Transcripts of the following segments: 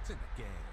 It's in the game.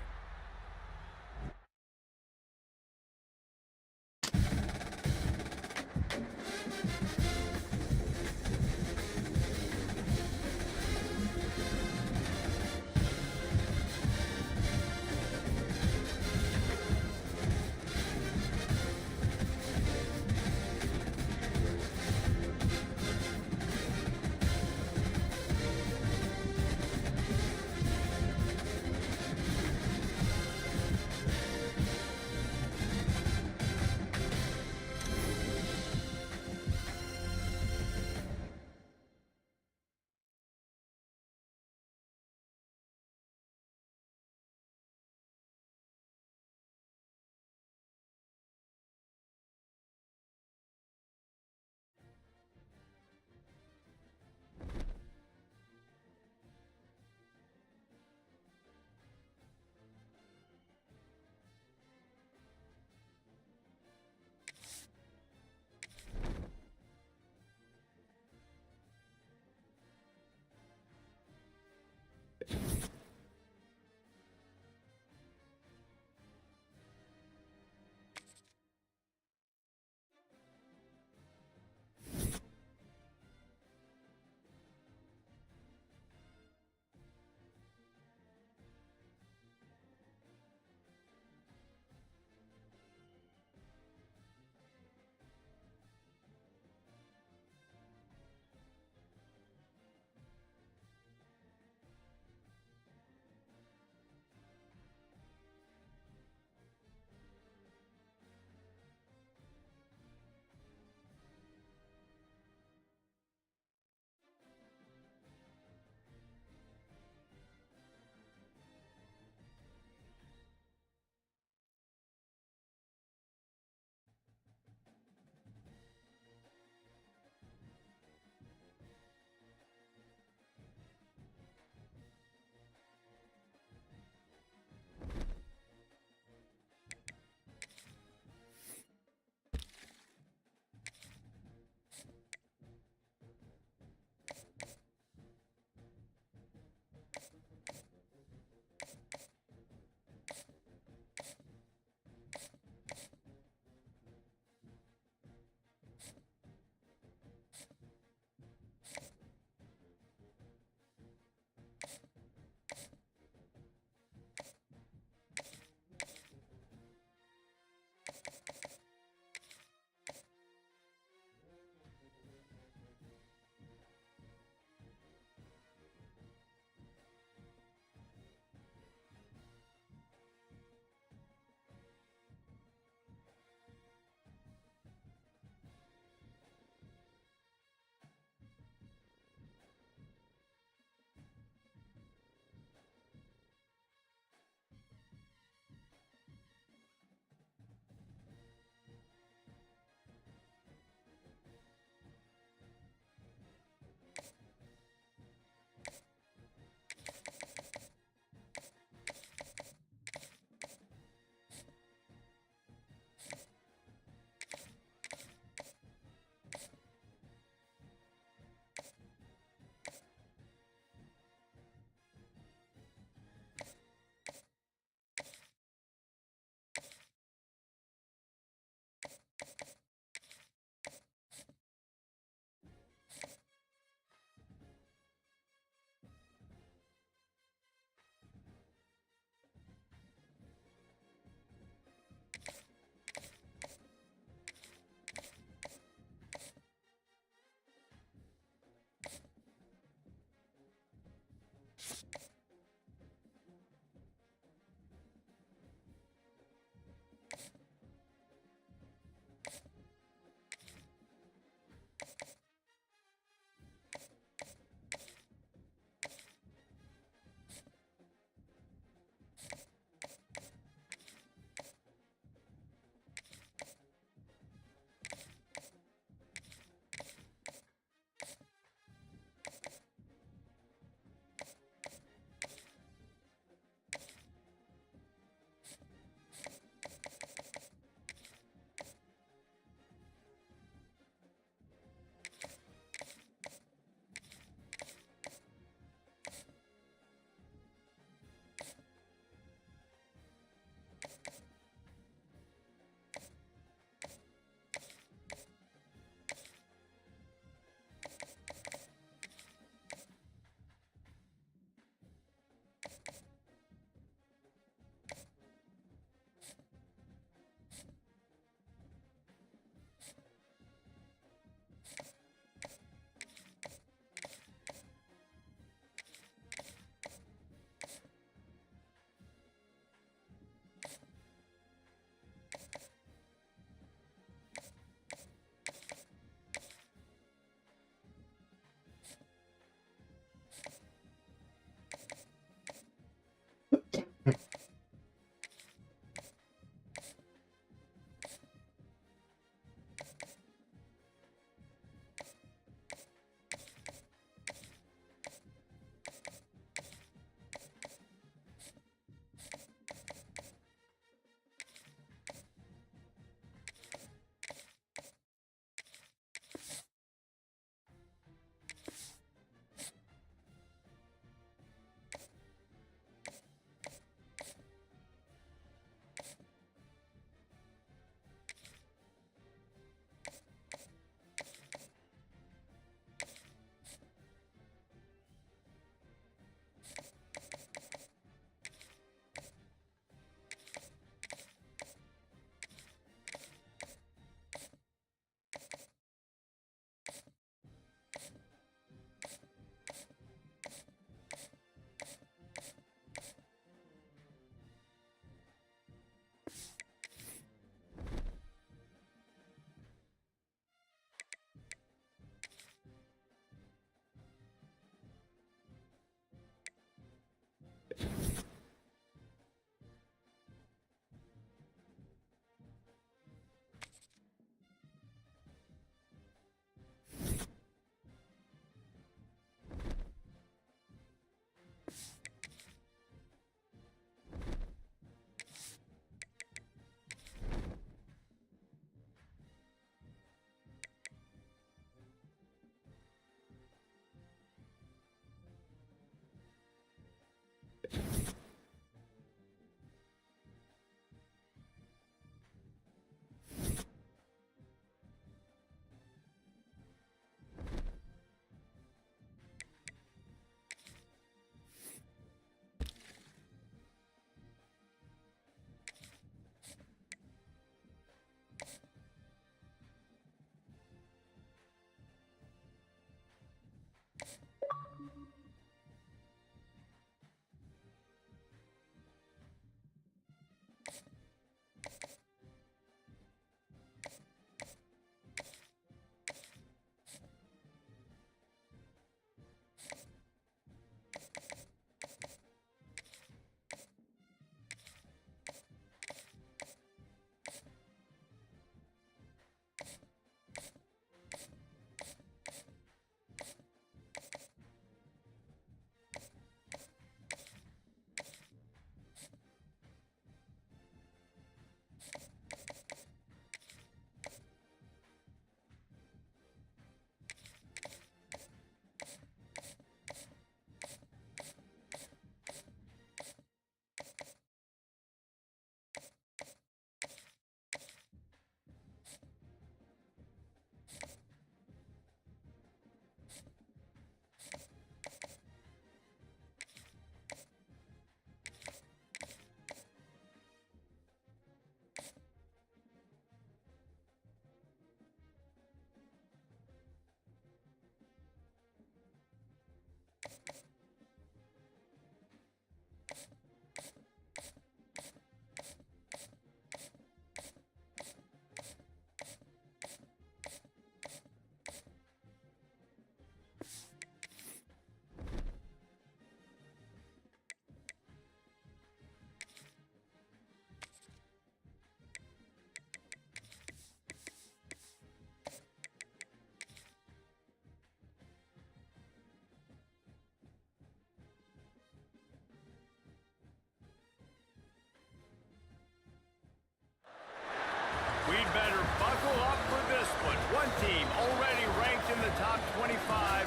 one. One team already ranked in the top 25,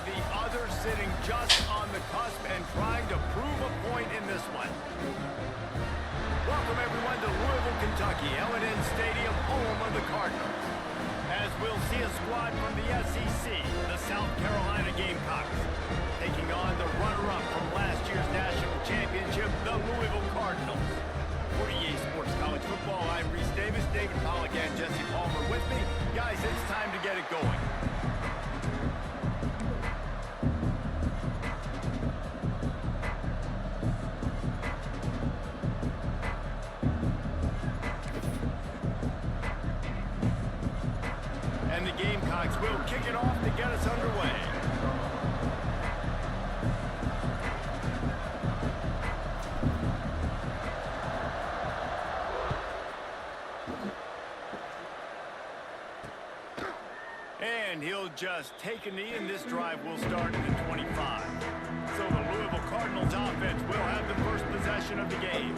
the other sitting just on the cusp and trying to prove a point in this one. Welcome everyone to Louisville, Kentucky, L&N Stadium, home of the Cardinals. As we'll see a squad from the SEC, the South Carolina Gamecocks, taking on the runner-up from last year's national championship, the Louisville Cardinals. For EA Sports College Football, I'm Reese Davis, David Pollack, and Jesse Palmer with me. Guys, it's time to get it going. And the Gamecocks will kick it off to get us underway. And he'll just take a knee, and this drive will start at the 25. So the Louisville Cardinals offense will have the first possession of the game.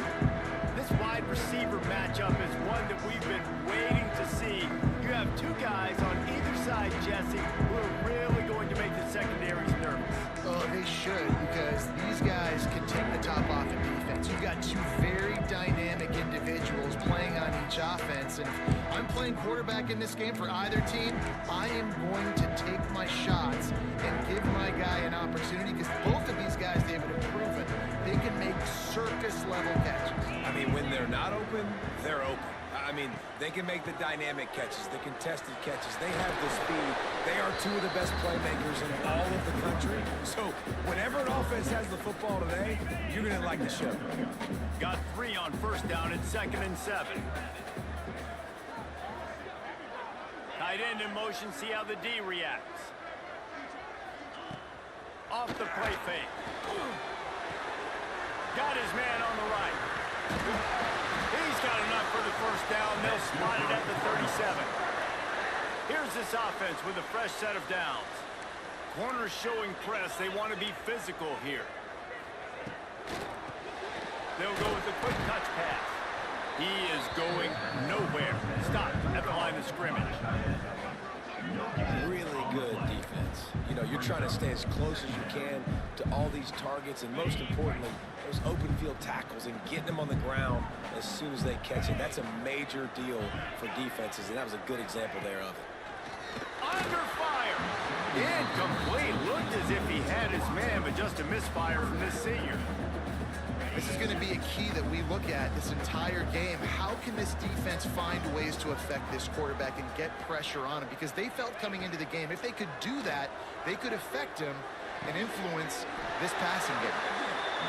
This wide receiver matchup is one that we've been waiting to see. You have two guys on either side, Jesse, who are really going to make the secondaries nervous. Oh, they should, because these guys can take the top off in defense. You've got two very dynamic individuals playing on each offense, and if I'm playing quarterback in this game for either team, I am going to take my shots and give my guy an opportunity, because both of these guys, David, have proven they can make circus-level catches. I mean, when they're not open, they're open. I mean, they can make the dynamic catches, the contested catches. They have the speed. They are two of the best playmakers in all of the country. So whenever an offense has the football today, you're going to like the show. Got 3 on first down and 2nd and 7. Tight end in motion, see how the D reacts. Off the play fake. Got his man on the right. He's got enough for the first down. They'll spot it at the 37. Here's this offense with a fresh set of downs. Corners showing press. They want to be physical here. They'll go with the quick touch pass. He is going nowhere. Stop at the line of scrimmage. Really good defense. You know, you're trying to stay as close as you can to all these targets, and most importantly, those open field tackles and getting them on the ground as soon as they catch it. That's a major deal for defenses, and that was a good example there of it. Under fire. Incomplete. Looked as if he had his man, but just a misfire from this senior. This is going to be a key that we look at this entire game. How can this defense find ways to affect this quarterback and get pressure on him? Because they felt coming into the game, if they could do that, they could affect him and influence this passing game.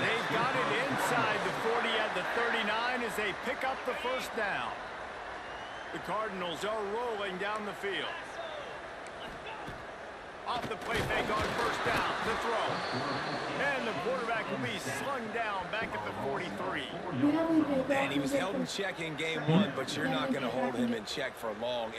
They've got it inside the 40 at the 39 as they pick up the first down. The Cardinals are rolling down the field. Off the play fake on first down, the throw. And the quarterback will be slung down back at the 43. And he was held in check in game 1, but you're not going to hold him in check for long.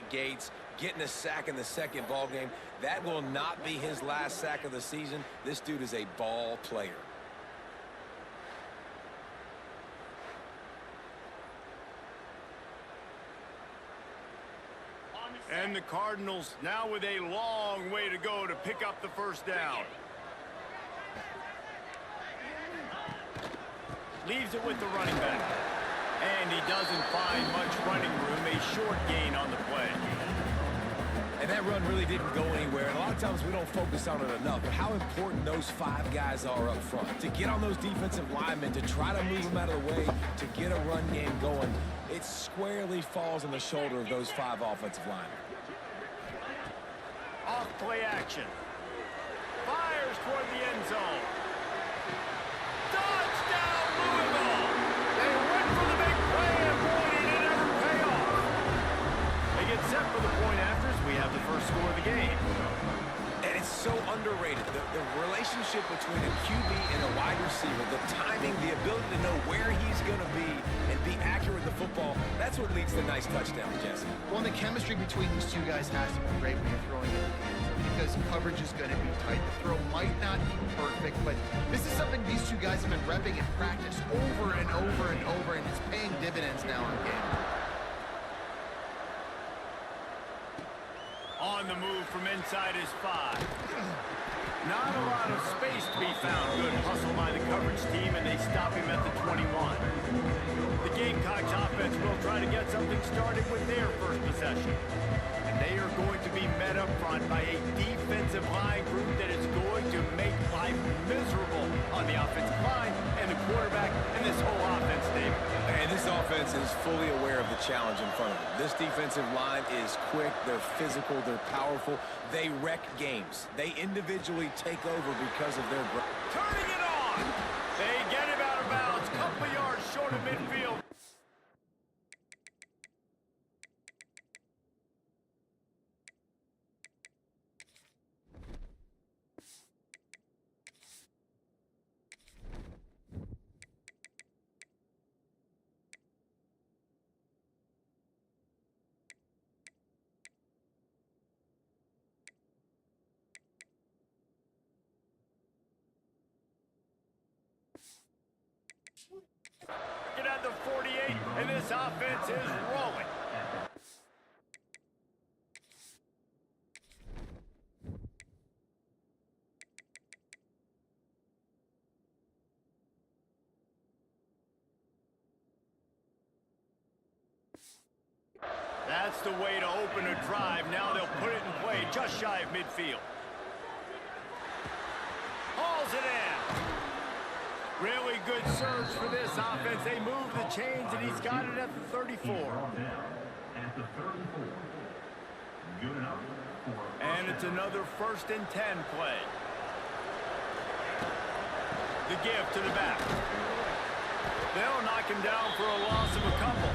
Gates getting a sack in the second ball game. That will not be his last sack of the season. This dude is a ball player. And the Cardinals now with a long way to go to pick up the first down. Leaves it with the running back. And he doesn't find much running room. A short gain on the play. And that run really didn't go anywhere. And a lot of times we don't focus on it enough. But how important those 5 guys are up front. To get on those defensive linemen, to try to move them out of the way, to get a run game going. It squarely falls on the shoulder of those 5 offensive linemen. Off play action. Fires toward the end zone. Touchdown, Louisville! They went for the big play, and boy, did it ever pay off. They get set for the point afters. We have the first score of the game. And it's so underrated. The relationship between a QB and a wide receiver, the timing, the ability to know where he's going to be and be accurate with the football, that's what leads to nice touchdowns, Jesse. Well, and the chemistry between these two guys has to be great when you're throwing it. because coverage is going to be tight. The throw might not be perfect, but this is something these two guys have been repping in practice over and over and over, and it's paying dividends now in game. On the move from inside his 5. Not a lot of space to be found. Good hustle by the coverage team, and they stop him at the 21. The Gamecocks offense will try to get something started with their first possession. And they are going to be met up front by a defensive line group that is going to make life miserable on the offensive line and the quarterback and this whole offense, David. And this offense is fully aware of the challenge in front of them. This defensive line is quick, they're physical, they're powerful. They wreck games. They individually take over because of their... Turning it on! They get him out of bounds, couple yards short of midfield. Get at the 48, and this offense is rolling. That's the way to open a drive. Now they'll put it in play just shy of midfield. Hauls it in. Really good surge for this offense. They move the chains, and he's got it at the 34. And it's another 1st and 10 play. The give to the back. They'll knock him down for a loss of a couple.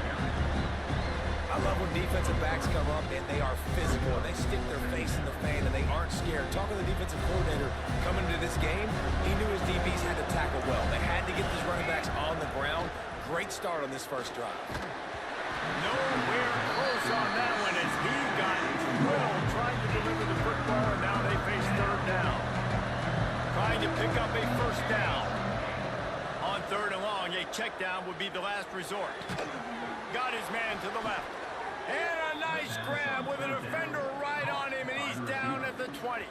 I love when defensive backs come up and they are physical and they stick their face in the fan and they aren't scared. Talking to the defensive coordinator coming into this game, he knew his DBs had to tackle well. They had to get these running backs on the ground. Great start on this first drive. Nowhere close on that one as he got drilled trying to deliver the football, and now they face 3rd down. Trying to pick up a 1st down. On 3rd and long, a check down would be the last resort. Got his man to the left. And a nice grab with a defender right on him, and he's down at the 20.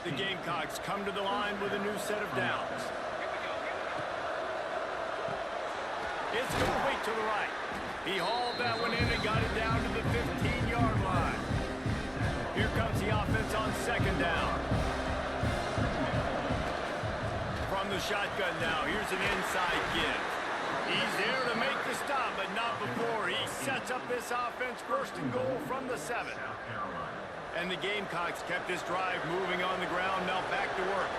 The Gamecocks come to the line with a new set of downs. It's complete to the right. He hauled that one in and got it down to the 15-yard line. Here comes the offense on 2nd down. From the shotgun now, here's an inside give. He's there to make the stop, but not before. He sets up this offense 1st and goal from the 7. And the Gamecocks kept this drive moving on the ground. Now back to work.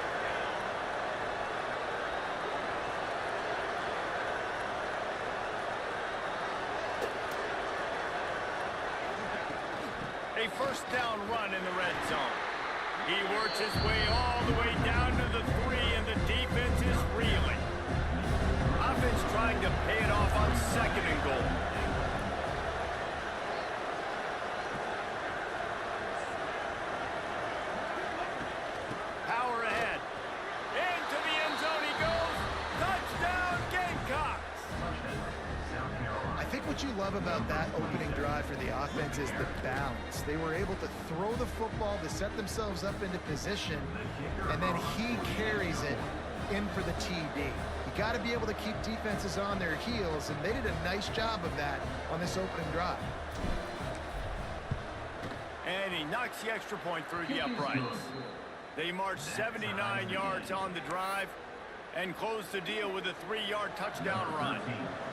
A 1st down run in the red zone. He works his way all the way down to the 3, and the defense is reeling. Offense trying to pay it off on 2nd and goal. Power ahead. Into the end zone he goes. Touchdown, Gamecocks! I think what you love about that opening drive for the offense is the balance. They were able to throw the football to set themselves up into position, and then he carries it in for the TD. You got to be able to keep defenses on their heels, and they did a nice job of that on this opening drive. And he knocks the extra point through the uprights. They march 79 yards on the drive and close the deal with a 3-yard touchdown run.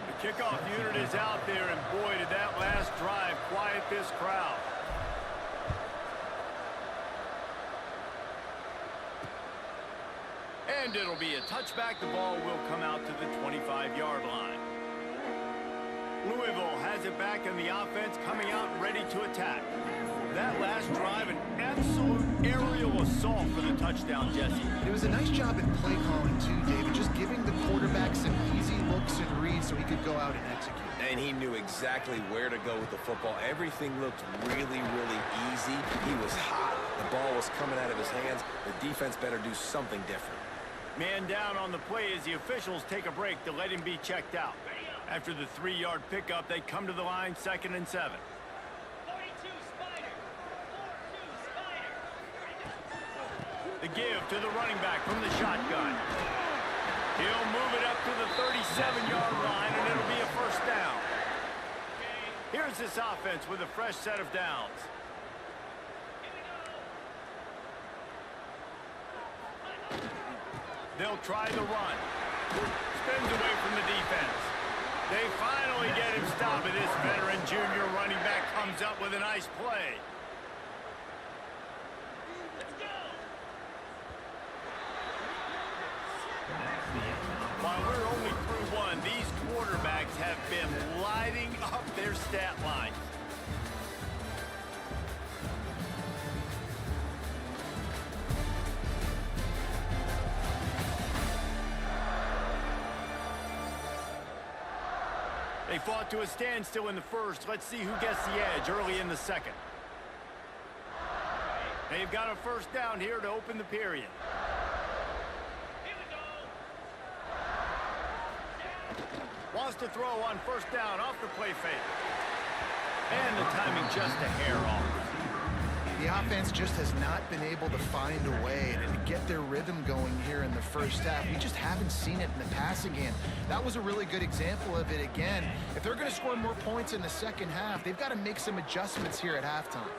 The kickoff unit is out there, and boy, did that last drive quiet this crowd. And it'll be a touchback. The ball will come out to the 25-yard line. Louisville has it back, and the offense coming out ready to attack. That last drive, an absolute aerial assault for the touchdown, Jesse. It was a nice job in play calling, too, David, just giving the quarterback some easy looks and reads so he could go out and execute. And he knew exactly where to go with the football. Everything looked really, really easy. He was hot. The ball was coming out of his hands. The defense better do something different. Man down on the play as the officials take a break to let him be checked out. After the 3-yard pickup, they come to the line, 2nd and 7. 42 Spider. 42 Spider. The give to the running back from the shotgun. He'll move it up to the 37-yard line, and it'll be a first down. Here's this offense with a fresh set of downs. They'll try the run. Spins away from the defense. They finally get him stopped, and this veteran junior running back comes up with a nice play. While we're only through one, these quarterbacks have been lighting up their stat lines. They fought to a standstill in the first. Let's see who gets the edge early in the second. They've got a first down here to open the period. Wants to throw on first down off the play fake. And the timing just a hair off. The offense just has not been able to find a way to get their rhythm going here in the first half. We just haven't seen it in the passing game. That was a really good example of it again. If they're going to score more points in the second half, they've got to make some adjustments here at halftime.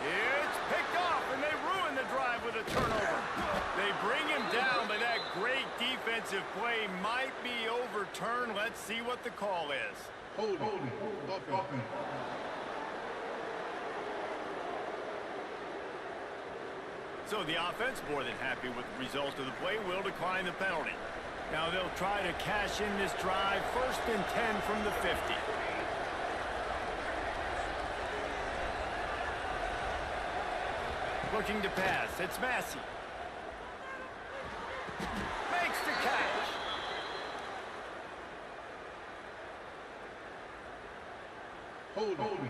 It's picked off, and they ruin the drive with a turnover. They bring him down, but that great defensive play might be overturned. Let's see what the call is. Holding. So the offense, more than happy with the result of the play, will decline the penalty. Now they'll try to cash in this drive. 1st and 10 from the 50. Looking to pass. It's Massey. Makes the catch. Holding.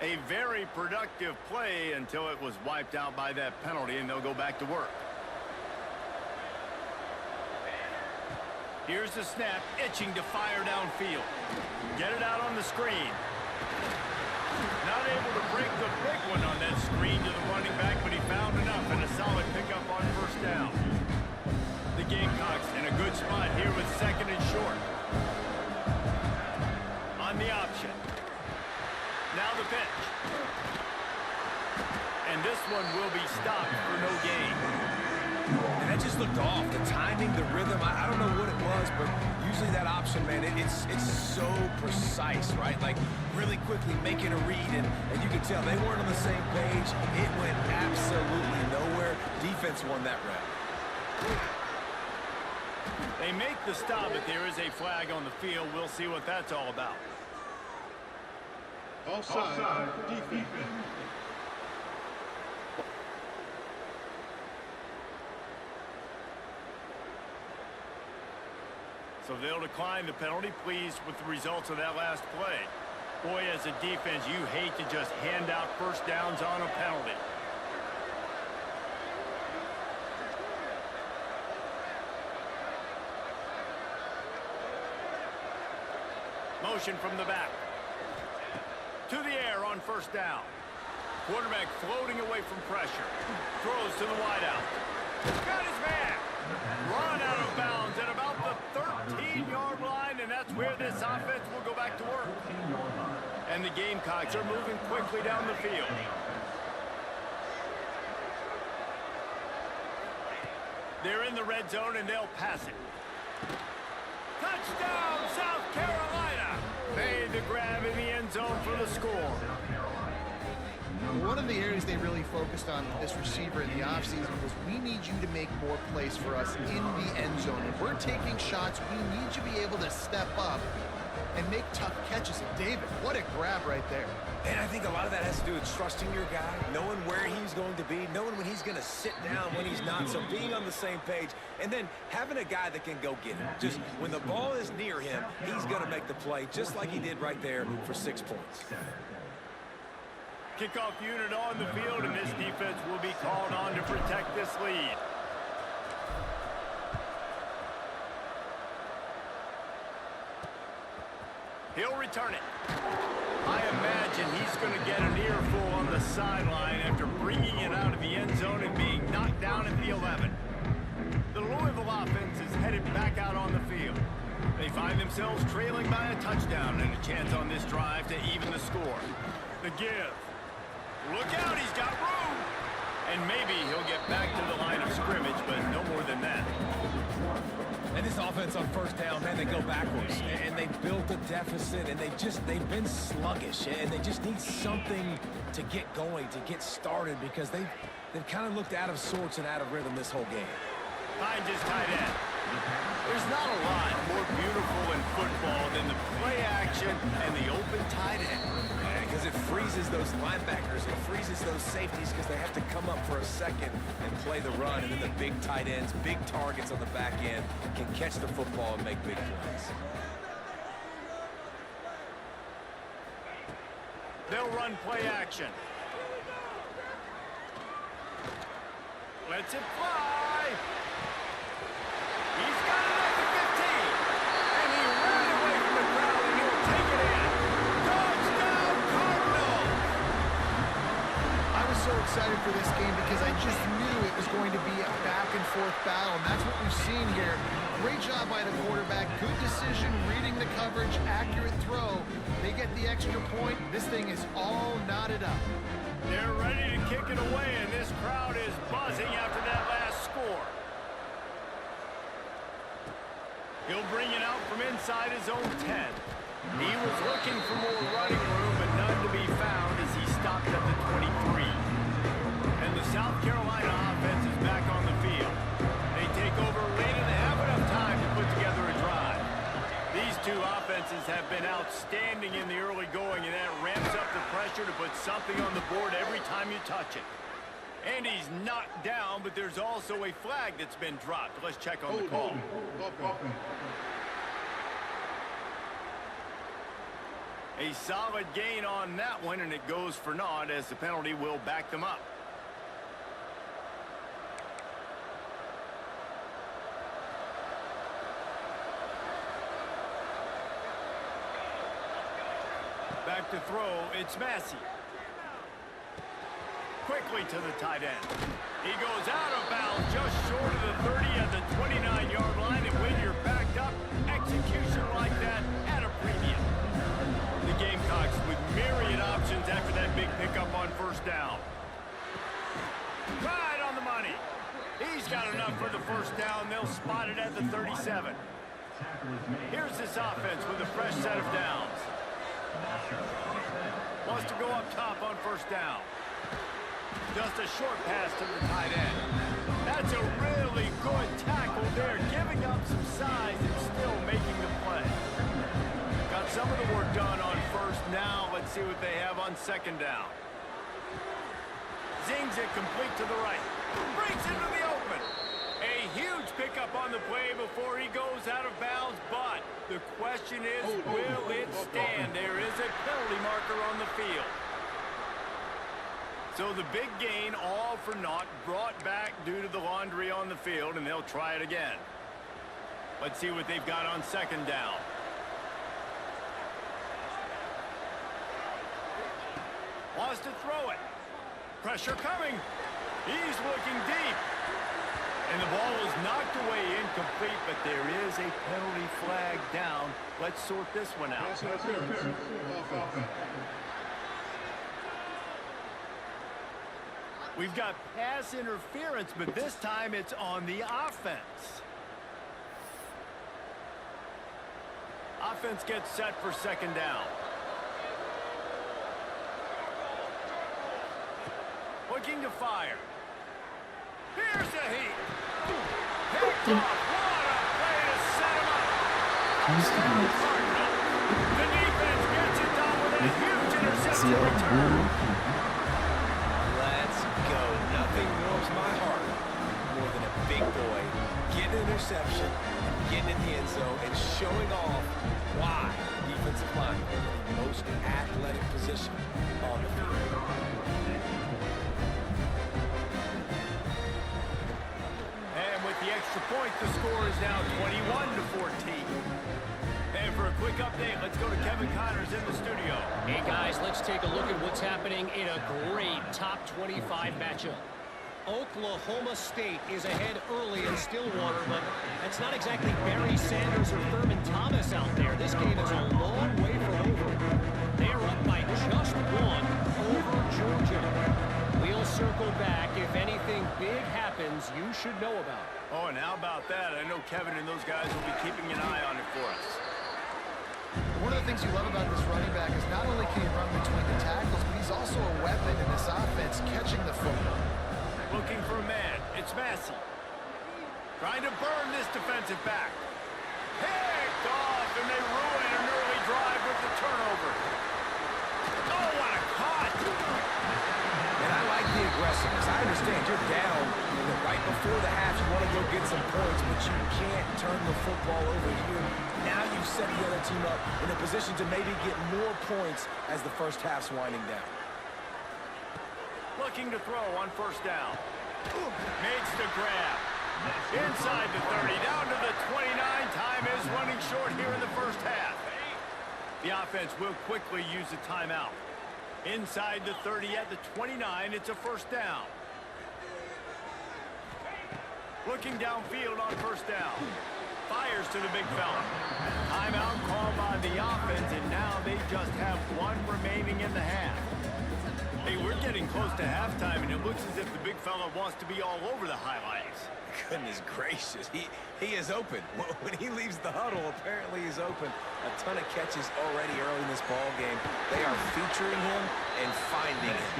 A very productive play until it was wiped out by that penalty, and they'll go back to work. Here's the snap, itching to fire downfield. Get it out on the screen. Not able to break the big one on that screen to the running back, but he found enough and a solid pickup on first down. The Gamecocks in a good spot here with 2nd and short. On the option. Now the pitch. And this one will be stopped for no gain. And that just looked off. The timing, the rhythm, I don't know what it was, but usually that option, man, it's so precise, right? Like, really quickly making a read, and you can tell they weren't on the same page. It went absolutely nowhere. Defense won that rep. They make the stop, but there is a flag on the field. We'll see what that's all about. Offside. Defense. So they'll decline the penalty. Pleased with the results of that last play. Boy, as a defense, you hate to just hand out first downs on a penalty. Motion from the back. To the air on first down. Quarterback floating away from pressure. Throws to the wideout. Got his man. Run out of bounds at about the 13-yard line, and that's where this offense will go back to work. And the Gamecocks are moving quickly down the field. They're in the red zone, and they'll pass it. Touchdown, South Carolina! Made the grab in the end zone for the score. One of the areas they really focused on with this receiver in the offseason was we need you to make more plays for us in the end zone. If we're taking shots, we need you to be able to step up and make tough catches. And David, what a grab right there. And I think a lot of that has to do with trusting your guy, knowing where he's going to be, knowing when he's going to sit down, when he's not, so being on the same page, and then having a guy that can go get it. Just when the ball is near him, he's going to make the play, just like he did right there for 6 points. Kickoff unit on the field, and this defense will be called on to protect this lead. He'll return it. I imagine he's going to get an earful on the sideline after bringing it out of the end zone and being knocked down at the 11. The Louisville offense is headed back out on the field. They find themselves trailing by a touchdown and a chance on this drive to even the score. The give. Look out, he's got room. And maybe he'll get back to the line of scrimmage, but no more than that. And this offense on first down, man, they go backwards. And they built a deficit, and they've been sluggish. And they just need something to get going, to get started, because they've kind of looked out of sorts and out of rhythm this whole game. Behind his tight end. There's not a lot more beautiful in football than the play action and the open tight end. Because it freezes those linebackers, it freezes those safeties because they have to come up for a second and play the run, and then the big tight ends, big targets on the back end can catch the football and make big plays. They'll run play action. Lets it fly. He's got it at the 15. And he ran away from the crowd, and he'll take it in. Touchdown, Cardinals! I was so excited for this game because I just knew it was going to be a back-and-forth battle, and that's what we've seen here. Great job by the quarterback, good decision, reading the coverage, accurate throw. They get the extra point. This thing is all knotted up. They're ready to kick it away, and this crowd is buzzing after that last score. He'll bring it out from inside his own 10. He was looking for more running room, but none to be found as he stopped at the 23. And the South Carolina offense is back on the field. They take over late and they have enough time to put together a drive. These two offenses have been outstanding in the early going, and that ramps up the pressure to put something on the board every time you touch it. And he's knocked down, but there's also a flag that's been dropped. Let's check on the call. A solid gain on that one, and it goes for naught as the penalty will back them up. Back to throw, it's Massey. Quickly to the tight end. He goes out of bounds just short of the 30 at the 29-yard line, and when you're backed up, execution like that at a premium. The Gamecocks with myriad options after that big pickup on first down. Right on the money. He's got enough for the first down. They'll spot it at the 37. Here's this offense with a fresh set of downs. Wants to go up top on first down. Just a short pass to the tight end. That's a really good tackle there, giving up some size and still making the play. Got some of the work done on first. Now let's see what they have on second down. Zings it complete to the right. Breaks into the open. A huge pickup on the play before he goes out of bounds, but the question is, will it stand? There is a penalty marker on the field. So the big gain, all for naught, brought back due to the laundry on the field, and they'll try it again. Let's see what they've got on second down. Wants to throw it. Pressure coming. He's looking deep. And the ball is knocked away incomplete, but there is a penalty flag down. Let's sort this one out. We've got pass interference, but this time it's on the offense. Offense gets set for second down. Looking to fire. Here's the heat. Picked off. What a play to set him up. Cardinals The defense gets it done with a huge interception return. Let's go. Nothing warms my heart more than a big boy getting an interception, getting in the end zone, and showing off why defensive line is the most athletic position on the field. And with the extra point, the score is now 21-14. And for a quick update, let's go to Kevin Connors in the studio. Hey guys, let's take a look at what's happening in a great top 25 matchup. Oklahoma State is ahead early in Stillwater, but that's not exactly Barry Sanders or Thurman Thomas out there. This game is a long way from over. They're up by just one over Georgia. We'll circle back. If anything big happens, you should know about it. Oh, and how about that? I know Kevin and those guys will be keeping an eye on it for us. One of the things you love about this running back is not only can he run between the tackles, but he's also a weapon in this offense catching the football. Looking for a man. It's Massey. Trying to burn this defensive back. Picked off, and they ruin an early drive with the turnover. Oh, what a cut! And I like the aggressiveness. I understand you're down right before the half. You want to go get some points, but you can't turn the football over here. Now you've set the other team up in a position to maybe get more points as the first half's winding down. Looking to throw on first down. Makes the grab. Inside the 30, down to the 29. Time is running short here in the first half. The offense will quickly use a timeout. Inside the 30 at the 29, it's a first down. Looking downfield on first down. Fires to the big fella. Timeout called by the offense, and now they just have one remaining in the half. Hey, we're getting close to halftime, and it looks as if the big fella wants to be all over the highlights. Goodness gracious, he is open. When he leaves the huddle, apparently he's open. A ton of catches already early in this ball game. They are featuring him and finding him.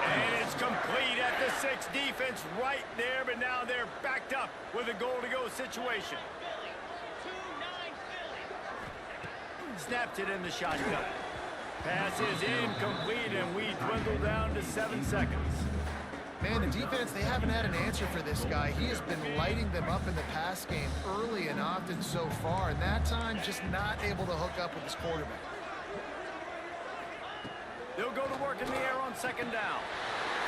And it's complete at the 6. Defense right there, but now they're backed up with a goal-to-go situation. Snapped it in the shotgun. Pass is incomplete, and we dwindle down to 7 seconds. Man, the defense, they haven't had an answer for this guy. He has been lighting them up in the pass game early and often so far, and that time just not able to hook up with his quarterback. They'll go to work in the air on second down.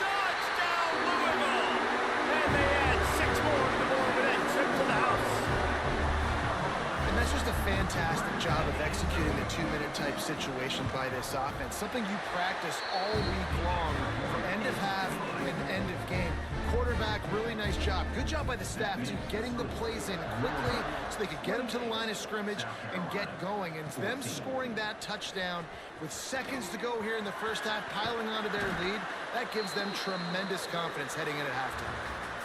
Touchdown, Louisville! And they add 6 more to the board with that trip to the house. And that's just a fantastic job of executing the 2-minute type situation by this offense. Something you practice all week long from end of half and end of game. Quarterback, really nice job. Good job by the staff, too, getting the plays in quickly so they could get them to the line of scrimmage and get going. And them scoring that touchdown with seconds to go here in the first half, piling onto their lead, that gives them tremendous confidence heading in at halftime.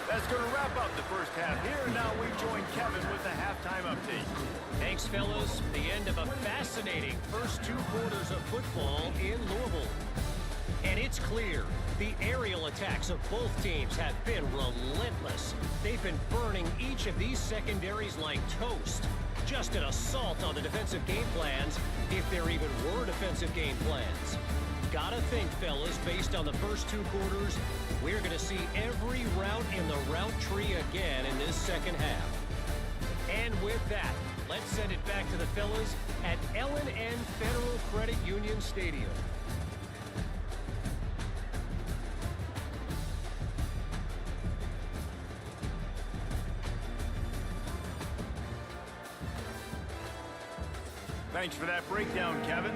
That's going to wrap up the first half here, and now we join Kevin with the halftime update. Thanks, fellas. The end of a fascinating first 2 quarters of football in Louisville. And it's clear, the aerial attacks of both teams have been relentless. They've been burning each of these secondaries like toast. Just an assault on the defensive game plans, if there even were defensive game plans. Gotta think, fellas, based on the first 2 quarters, we're going to see every route in the route tree again in this second half. And with that, let's send it back to the fellas at L&N Federal Credit Union Stadium. Thanks for that breakdown, Kevin.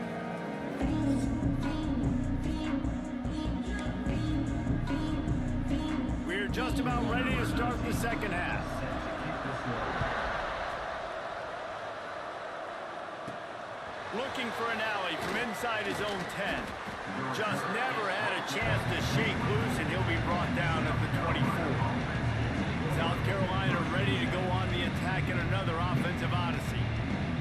We're just about ready to start the second half. Looking for an alley from inside his own 10. Just never had a chance to shake loose, and he'll be brought down at the 24. South Carolina ready to go on the attack in another offensive odyssey.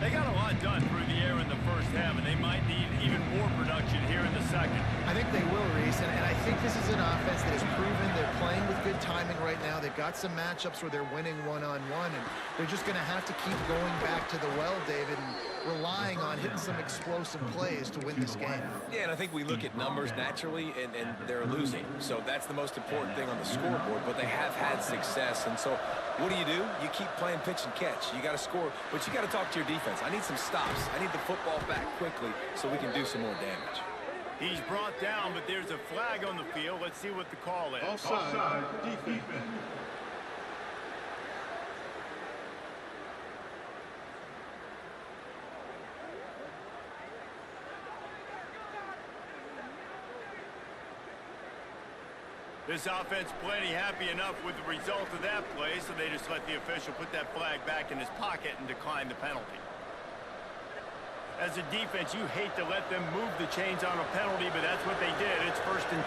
They got a lot done through the air in the first half, and they might need even more production here in the second. I think they will, Reese, and I think this is an offense that has proven they're playing with good timing right now. They've got some matchups where they're winning one-on-one, and they're just going to have to keep going back to the well, David, and relying on hitting some explosive plays to win this game. Yeah, and I think we look at numbers naturally, and they're losing. So that's the most important thing on the scoreboard, but they have had success. And so what do? You keep playing pitch and catch. You got to score, but you got to talk to your defense. I need some stops. I need the football back quickly so we can do some more damage. He's brought down, but there's a flag on the field. Let's see what the call is. Offside. Defense. This offense plenty happy enough with the result of that play, so they just let the official put that flag back in his pocket and decline the penalty. As a defense, you hate to let them move the chains on a penalty, but that's what they did. It's 1st and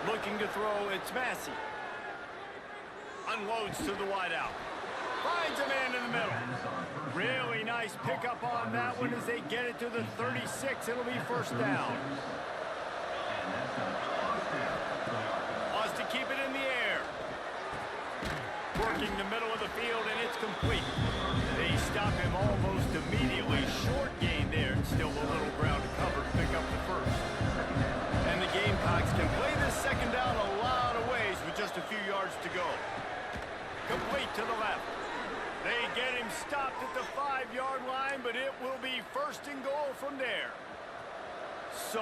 10. Looking to throw, it's Massey. Unloads to the wideout. Finds a man in the middle. Really nice pickup on that one as they get it to the 36. It'll be 1st down. Wants to keep it in the air. Working the middle of the field, and it's complete. They stop him almost immediately. Short gain there, and still a little ground to cover to pick up the 1st. And the Gamecocks can play this 2nd down a lot of ways with just a few yards to go. Complete to the left. They get him stopped at the 5-yard line, but it will be 1st and goal from there. So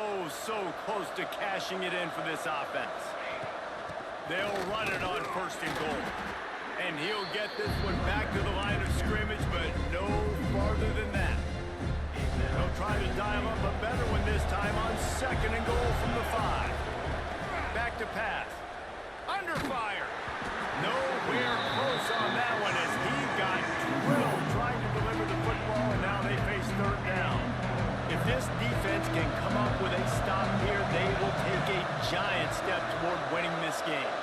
close to cashing it in for this offense. They'll run it on 1st and goal. And he'll get this one back to the line of scrimmage, but no farther than that. They'll try to dial up a better one this time on 2nd and goal from the 5. Back to pass. Under fire. Nowhere close on that one as he got drilled trying to deliver the football, and now they face 3rd down. If this defense can come up with a stop here, they will take a giant step toward winning this game.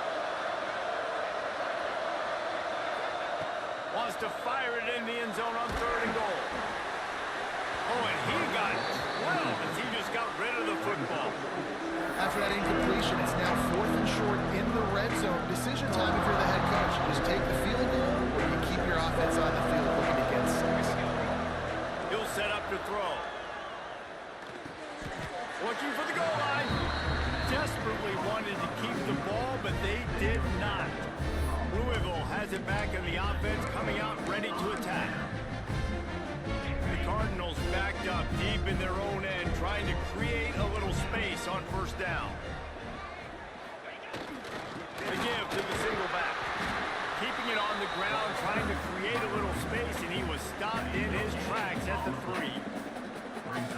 Wants to fire it in the end zone on 3rd and goal. Oh, and he got drilled as he just got rid of the football. After that incompletion, it's now 4th and short in the red zone. Decision time if you're the head coach. You just take the field goal, or you keep your offense on the field looking to get 6. He'll set up to throw. Looking for the goal line. Desperately wanted to keep the ball, but they did not. Louisville has it back in the offense, coming out ready to attack. The Cardinals backed up deep in their own end, trying to create a little space on 1st down. The give to the single back. Keeping it on the ground, trying to create a little space, and he was stopped in his tracks at the 3.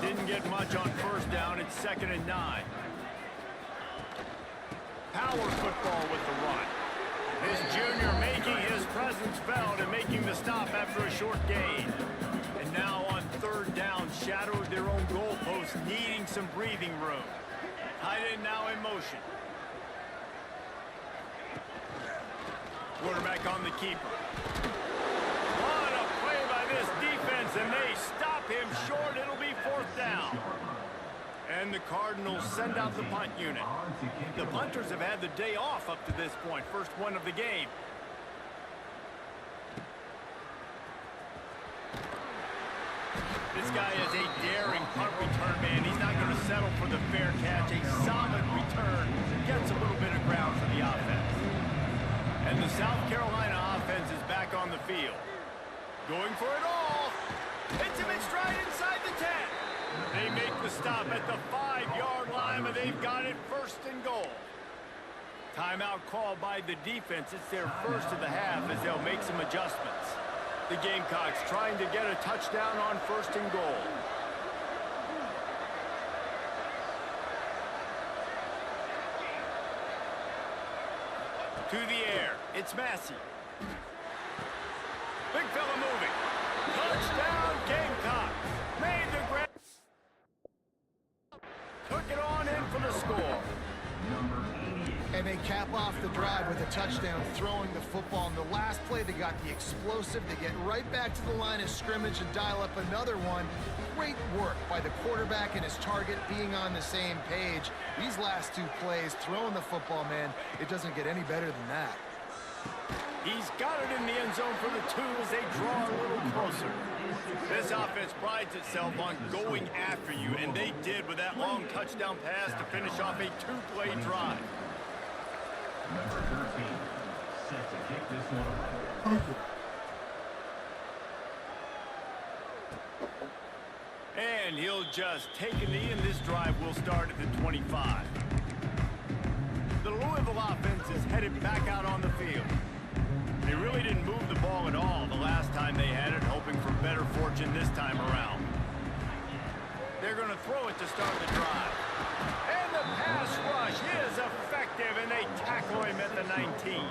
Didn't get much on 1st down. It's 2nd and 9. Power football with the run. This junior making his presence felt and making the stop after a short gain. And now on 3rd down, shadowed their own goalpost, needing some breathing room. Tight end now in motion. Quarterback on the keeper. What a play by this defense, and they stop him short. It'll be 4th down. And the Cardinals send out the punt unit. The punters have had the day off up to this point. First one of the game. This guy is a daring punt return man. He's not going to settle for the fair catch. A solid return. Gets a little bit of ground for the offense. And the South Carolina offense is back on the field. Going for it all. Hits him in stride inside the 10. They make the stop at the 5-yard line, but they've got it 1st and goal. Timeout called by the defense. It's their 1st of the half as they'll make some adjustments. The Gamecocks trying to get a touchdown on 1st and goal. To the air, it's Massey. Big fella moving. Touchdown, Gamecocks. Made the grab. Took it on in for the score. And they cap off the drive with a touchdown, throwing the football. In the last play, they got the explosive. They get right back to the line of scrimmage and dial up another one. Great work by the quarterback and his target being on the same page. These last 2 plays, throwing the football, man, it doesn't get any better than that. He's got it in the end zone for the 2 as they draw a little closer. This offense prides itself on going after you, and they did with that long touchdown pass to finish off a 2-play drive. Number 13, set to kick this one away. And he'll just take a knee, and this drive will start at the 25. The Louisville offense is headed back out on the field. They really didn't move the ball at all the last time they had it, hoping for better fortune this time around. They're going to throw it to start the drive. And the pass rush is effective, and they tackle him at the 19.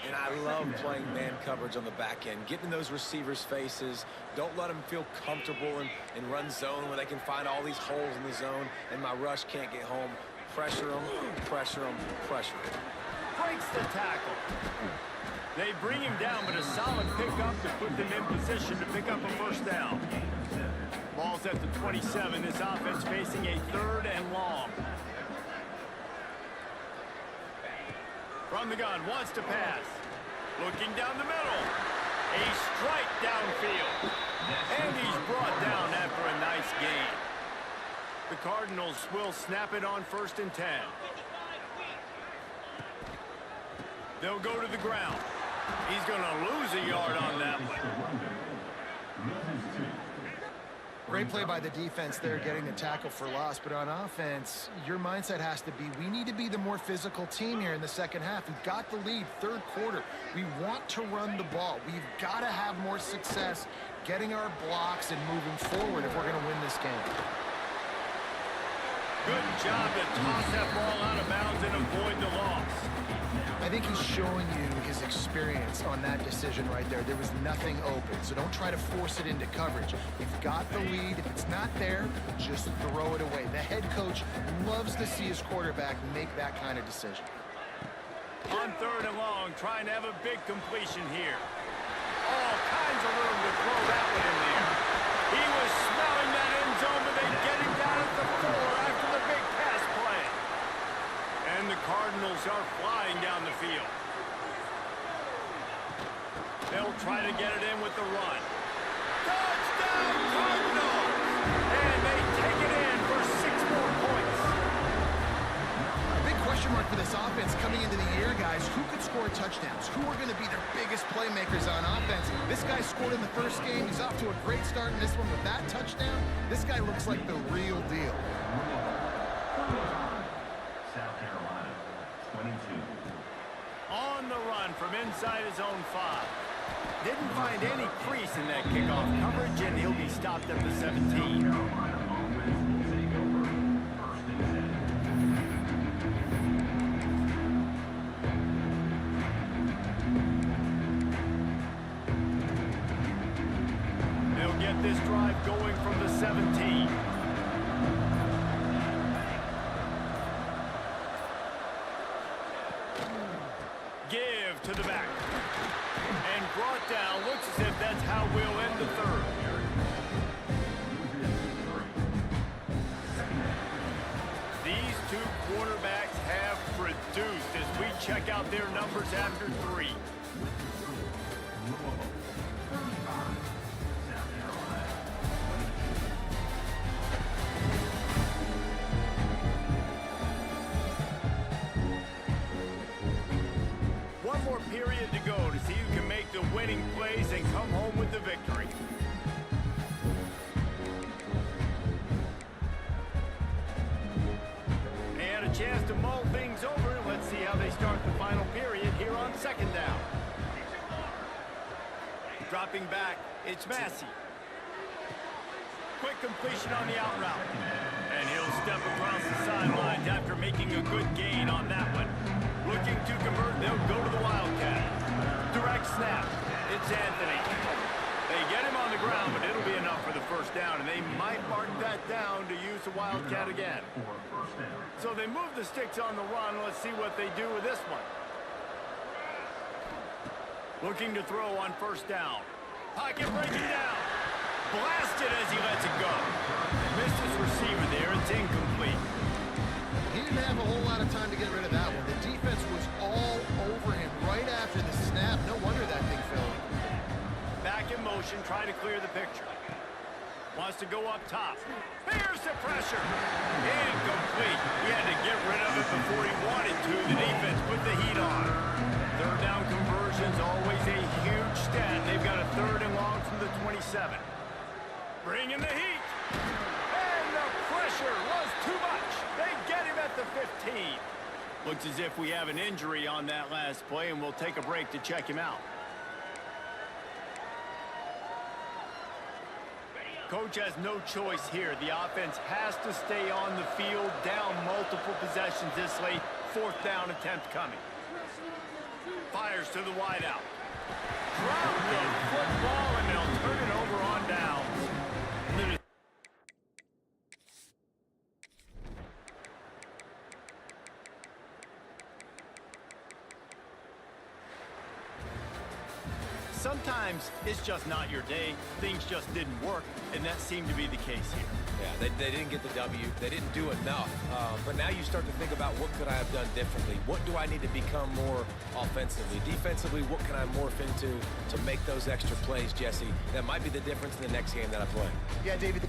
And I love playing man coverage on the back end, getting in those receivers' faces. Don't let them feel comfortable in run zone where they can find all these holes in the zone, and my rush can't get home. Pressure them, pressure them, pressure them. Breaks the tackle. They bring him down, but a solid pickup to put them in position to pick up a first down. Ball's at the 27. This offense facing a 3rd and long. From the gun, wants to pass. Looking down the middle. A strike downfield. And he's brought down after a nice gain. The Cardinals will snap it on 1st and 10. They'll go to the ground. He's going to lose a yard on that one. Great play by the defense there, getting the tackle for loss. But on offense, your mindset has to be, we need to be the more physical team here in the second half. We've got the lead, 3rd quarter. We want to run the ball. We've got to have more success getting our blocks and moving forward if we're going to win this game. Good job to toss that ball out of bounds and avoid the loss. I think he's showing you his experience on that decision right there. There was nothing open, so don't try to force it into coverage. You've got the lead. If it's not there, just throw it away. The head coach loves to see his quarterback make that kind of decision. On 3rd and long, trying to have a big completion here. All kinds of room to throw that one in there. He was smelling that end zone, but they get him down at the 4 after the big pass play. And the Cardinals are flying down the field. They'll try to get it in with the run. Touchdown, Cardinals! And they take it in for 6 more points. A big question mark for this offense coming into the year, guys. Who could score touchdowns? Who are going to be their biggest playmakers on offense? This guy scored in the first game. He's off to a great start in this one with that touchdown. This guy looks like the real deal. South Carolina, 22. On the run from inside his own 5. Didn't find any crease in that kickoff coverage, and he'll be stopped at the 17. Carolina offense will take over 1st and 10. They'll get this drive going from the 17. Give to the back. And brought down. Looks as if that's how we'll end the 3rd. These 2 quarterbacks have produced as we check out their numbers after 3. One more period to go to see who can make the winning plays and come home with the victory. They had a chance to mull things over. Let's see how they start the final period here on 2nd down. Dropping back, it's Massey. Quick completion on the out route. And he'll step across the sidelines after making a good gain on that one. Looking to convert, they'll go to the Wildcat. Direct snap. It's Anthony. They get him on the ground, but it'll be enough for the first down, and they might mark that down to use the Wildcat again. So they move the sticks on the run. Let's see what they do with this one. Looking to throw on 1st down. Pocket breaking down. Blasted as he lets it go. Missed his receiver there. It's incomplete. He didn't have a whole lot of time to get rid of that one. The defense was all over him right formation, try to clear the picture. Wants to go up top. Here's the pressure. Incomplete. He had to get rid of it before he wanted to. The defense put the heat on. Third down conversion's always a huge stat. They've got a 3rd and long from the 27. Bring in the heat. And the pressure was too much. They get him at the 15. Looks as if we have an injury on that last play, and we'll take a break to check him out. Coach has no choice here. The offense has to stay on the field, down multiple possessions this late. 4th down attempt coming. Fires to the wideout. Drop the football, and they'll turn it over on downs. Sometimes it's just not your day. Things just didn't work, and that seemed to be the case here. Yeah, they didn't get the W. They didn't do enough. But now you start to think about what could I have done differently? What do I need to become more offensively? Defensively, what can I morph into to make those extra plays, Jesse? That might be the difference in the next game that I play. Yeah, David.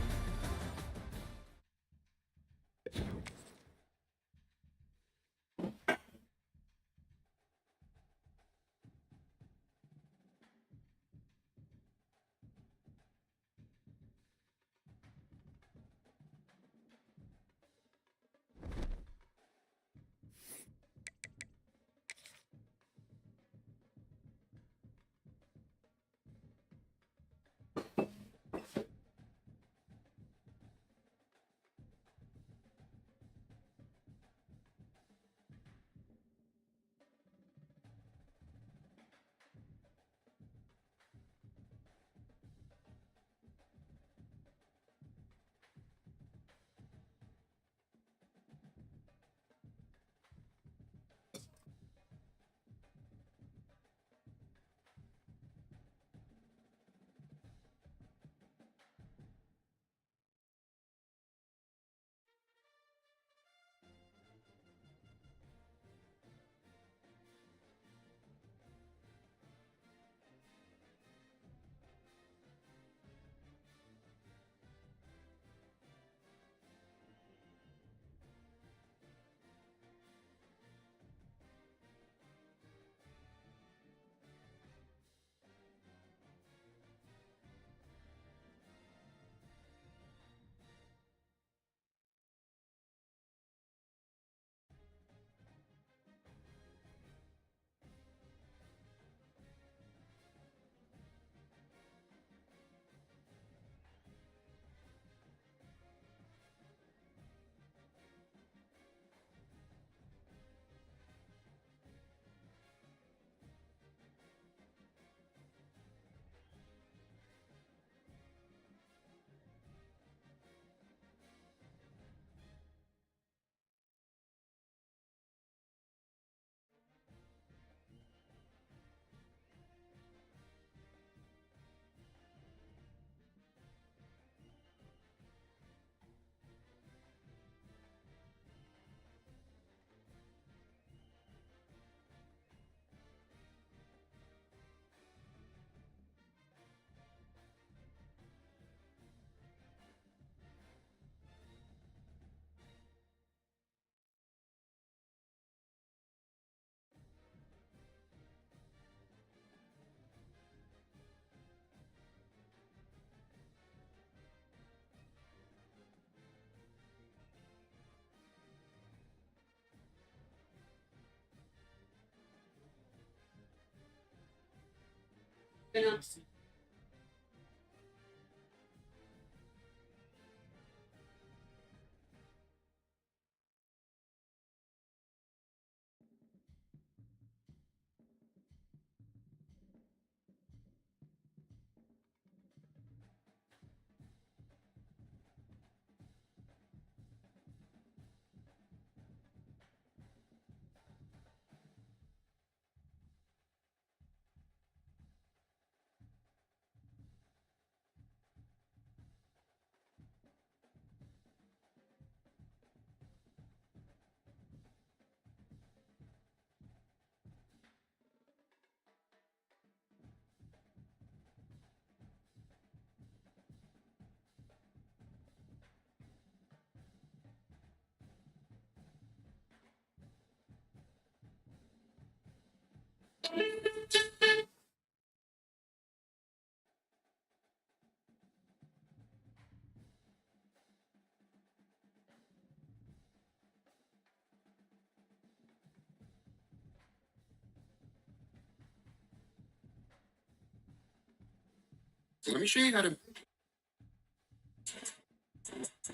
Let me show you how to.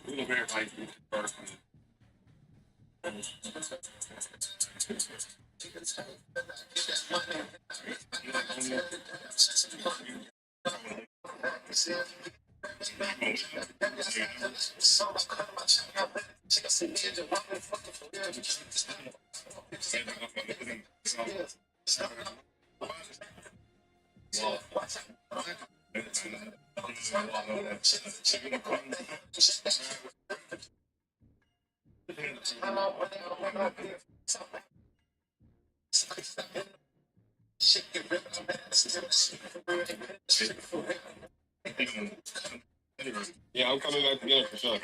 We look very like yeah, I'm coming back together for sure.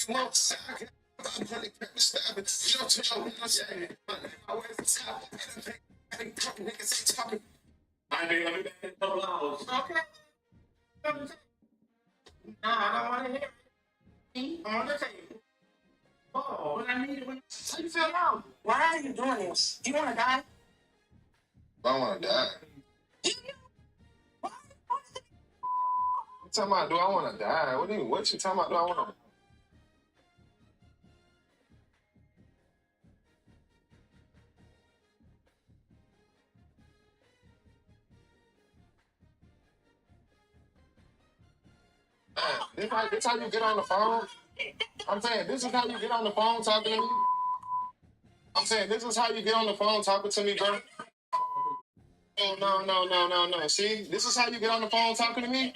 I do a couple hours. Okay. No, I don't want to hear it. I'm on the table. Oh, what I need when how you feel now? Why are you doing this? Do you want to die? I don't want to die. You talking about, do I want to die? What you talking about, do I want to die? This how you get on the phone? I'm saying, this is how you get on the phone talking to me? I'm saying, this is how you get on the phone talking to me, bro? No. See, this is how you get on the phone talking to me?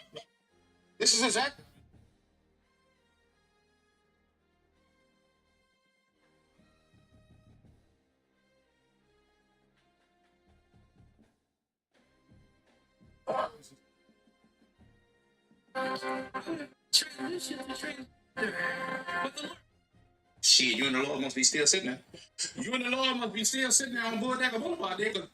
This is exactly. Shit, you and the Lord must be still sitting there. You and the Lord must be still sitting there on Bulldecker Boulevard, nigga.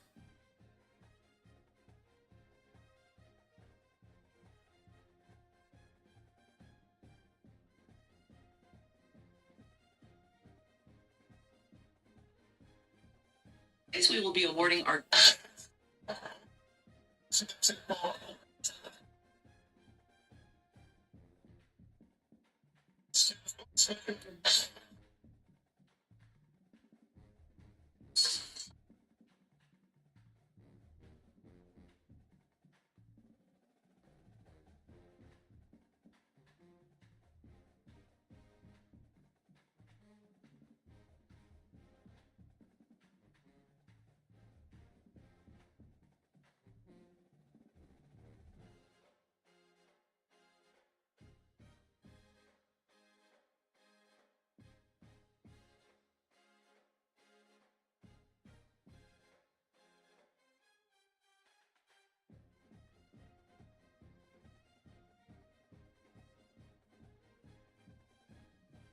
Next, we will be awarding our.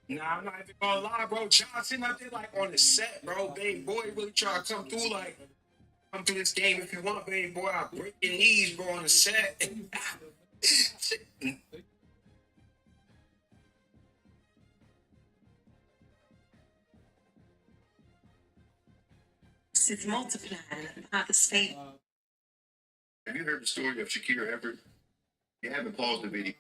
Nah, I'm not even gonna lie, bro. John sitting out there like on the set, bro. Baby boy really try to come through, like, come through this game if you want, baby boy. I'll break your knees, bro, on the set. It's multiplied by the state. Have you heard the story of Shakira Everett? You haven't paused the video.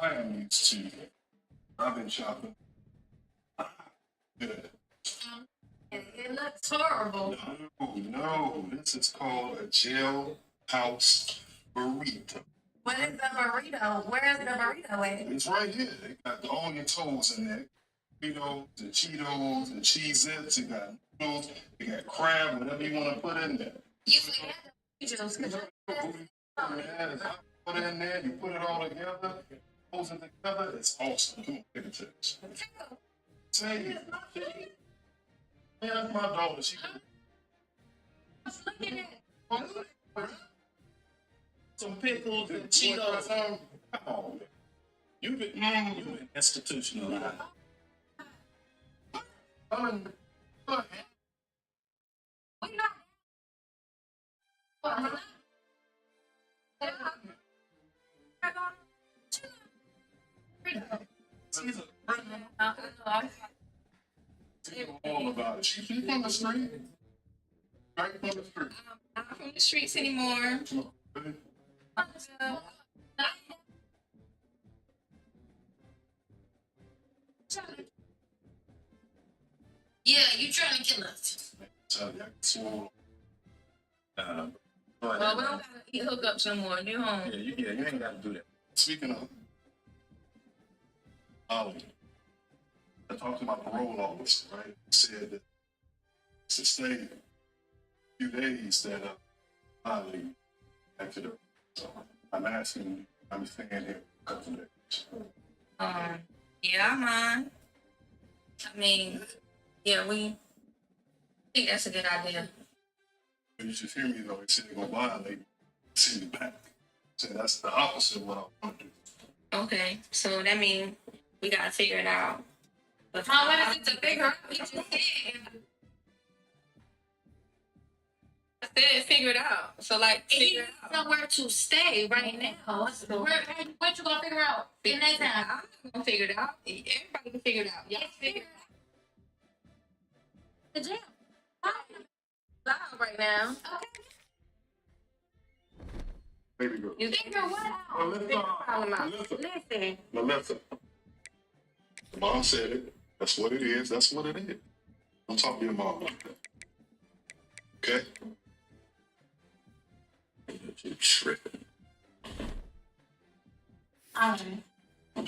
I am used to it. I've been shopping. Good. It looks horrible. No, this is called a jailhouse burrito. What is the burrito? Where is the burrito at? It's right here. They got all your toes in there. You know, the Cheetos, the Cheez-Its, you got noodles, you got crab, whatever you want to put in there. You forget the juice. Put it in there, you put it all together, pulls it together, it's awesome. Come on, take a taste. Say it. Yeah, that's my daughter. She Look at it. some pickles and Cheetos. Come on. You've been institutionalized. All about it. She's from the street. Right from the street. I'm not from the streets anymore. Yeah, you trying to kill us. Well, Well, we don't gotta eat hookups no more. You home. you ain't got to do that. Speaking of, I talked to my parole officer, right? Said that to stay a few days that I leave back to the. So I'm asking you, I'm staying here for a couple of days. Yeah, I'm on. I mean, yeah, I think that's a good idea. But you just hear me though, they said they're gonna violate me, send me back. So that's the opposite of what I want to do. Okay, so that means we gotta figure it out. But What is it to figure out? We just said. I said figure it out. So like He figure needs it out. somewhere to stay right now. What you gonna figure out in that time? I'm gonna figure it out. Everybody can figure it out. Y'all figure it out. The jail. Loud right now. Okay. Baby girl. You Figure what out? figure the problem out. Listen. Melissa. The mom said it. That's what it is. That's what it is. Don't talk to your mom like that. Okay? You tripping. Alright. Y'all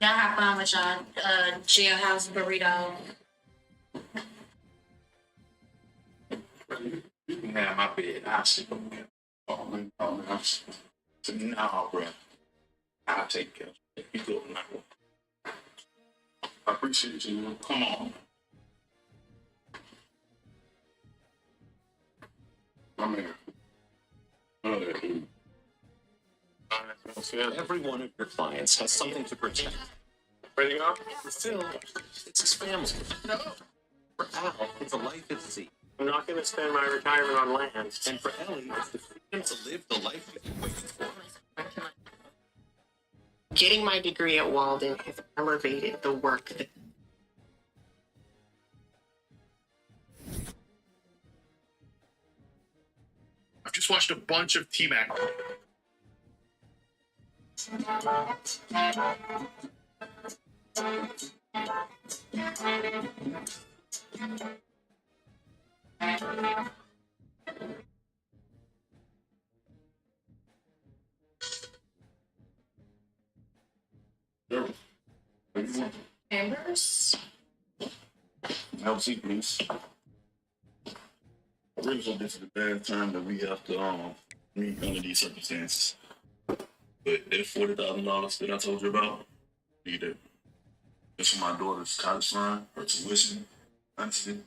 have fun with y'all jailhouse burrito. You can have my bed. I'll sleep on there. Oh, man. No, bro. I'll take care of it. You go now. I appreciate you. Come on. My man. Every one of your clients has something to protect. Ready to go? For Phil, it's his family. No. For Al, it's a life at sea. I'm not going to spend my retirement on land. And for Ellie, it's the freedom to live the life you've been waiting for. Getting my degree at Walden has elevated the work that I've just watched a bunch of T-Mac. Members? LC, please. I really hope this is the bad time that we have to meet under these circumstances. But that $40,000 that I told you about, need it. It's for my daughter's college fund, her tuition, honestly.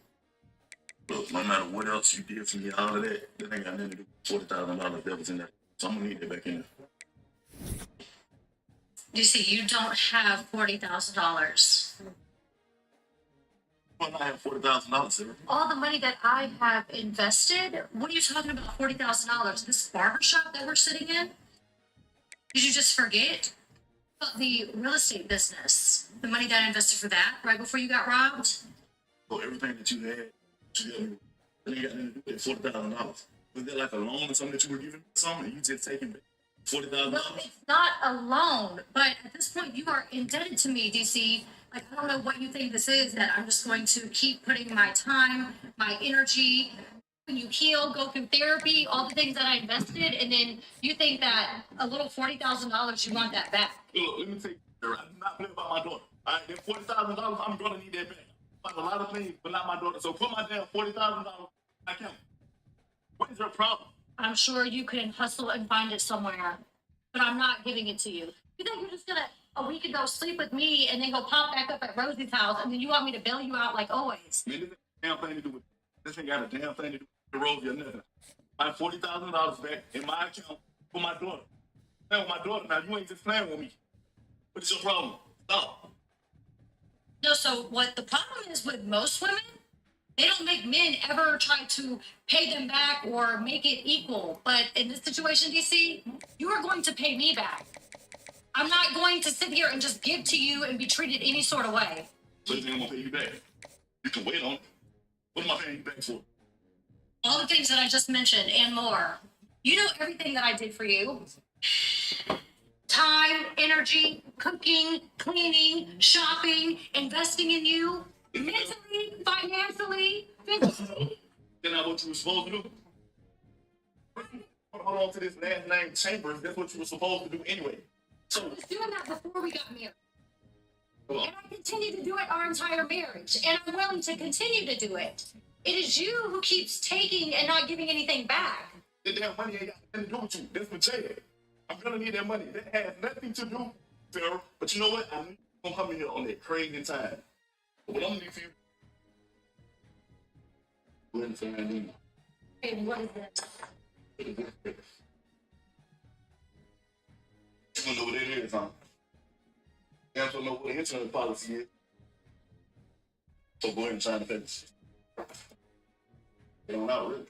Look, no matter what else you did for me, all of that, that ain't got nothing to do with $40,000 that was in there. So I'm gonna need that back in there. You see, you don't have $40,000. Well, I have $40,000, sir. All the money that I have invested, what are you talking about $40,000? This barbershop that we're sitting in? Did you just forget about the real estate business? The money that I invested for that right before you got robbed? So everything that you had, that ain't got nothing to do with $40,000. Was that like a loan or something that you were giving someone and you just taking $40,000? Well, it's not a loan, but at this point you are indebted to me, DC. Like, I don't know what you think this is, that I'm just going to keep putting my time, my energy, when you heal, go through therapy, all the things that I invested, and then you think that a little $40,000, you want that back. Look, let me take I'm not playing about my daughter. All right, that $40,000, I'm gonna need that back. about a lot of things, but not my daughter. So put my damn $40,000 account. What is your problem? I'm sure you can hustle and find it somewhere, but I'm not giving it to you. You think you're just gonna a week ago sleep with me and then go pop back up at Rosie's house and then you want me to bail you out like always? Man, this ain't a damn thing to do with this. Ain't got a damn thing to do with Rosie or nothing. I have $40,000 back in my account for my daughter. Playing with my daughter now. You ain't just playing with me. What is your problem? Stop. No, so what the problem is with most women, they don't make men ever try to pay them back or make it equal. But in this situation, DC, you are going to pay me back. I'm not going to sit here and just give to you and be treated any sort of way. So you think I'm gonna pay you back? You can wait on it. What am I paying you back for? All the things that I just mentioned and more. You know everything that I did for you. Time, energy, cooking, cleaning, shopping, investing in you, mentally, financially, physically. Then I what you were supposed to do? Hold on to this last name Chambers. That's what you were supposed to do anyway. I was doing that before we got married. And I continue to do it our entire marriage. And I'm willing to continue to do it. It is you who keeps taking and not giving anything back. That damn money ain't got nothing to do with you. That's for Jada. I'm gonna need that money. That has nothing to do, Pharaoh. But you know what? I'm gonna come in here on that crazy time. But what I'm gonna need for you. Go ahead and say I need. Hey, what is it? You don't know what it is, huh? You don't know what the insurance policy is. So go ahead and sign the papers. They don't know, really.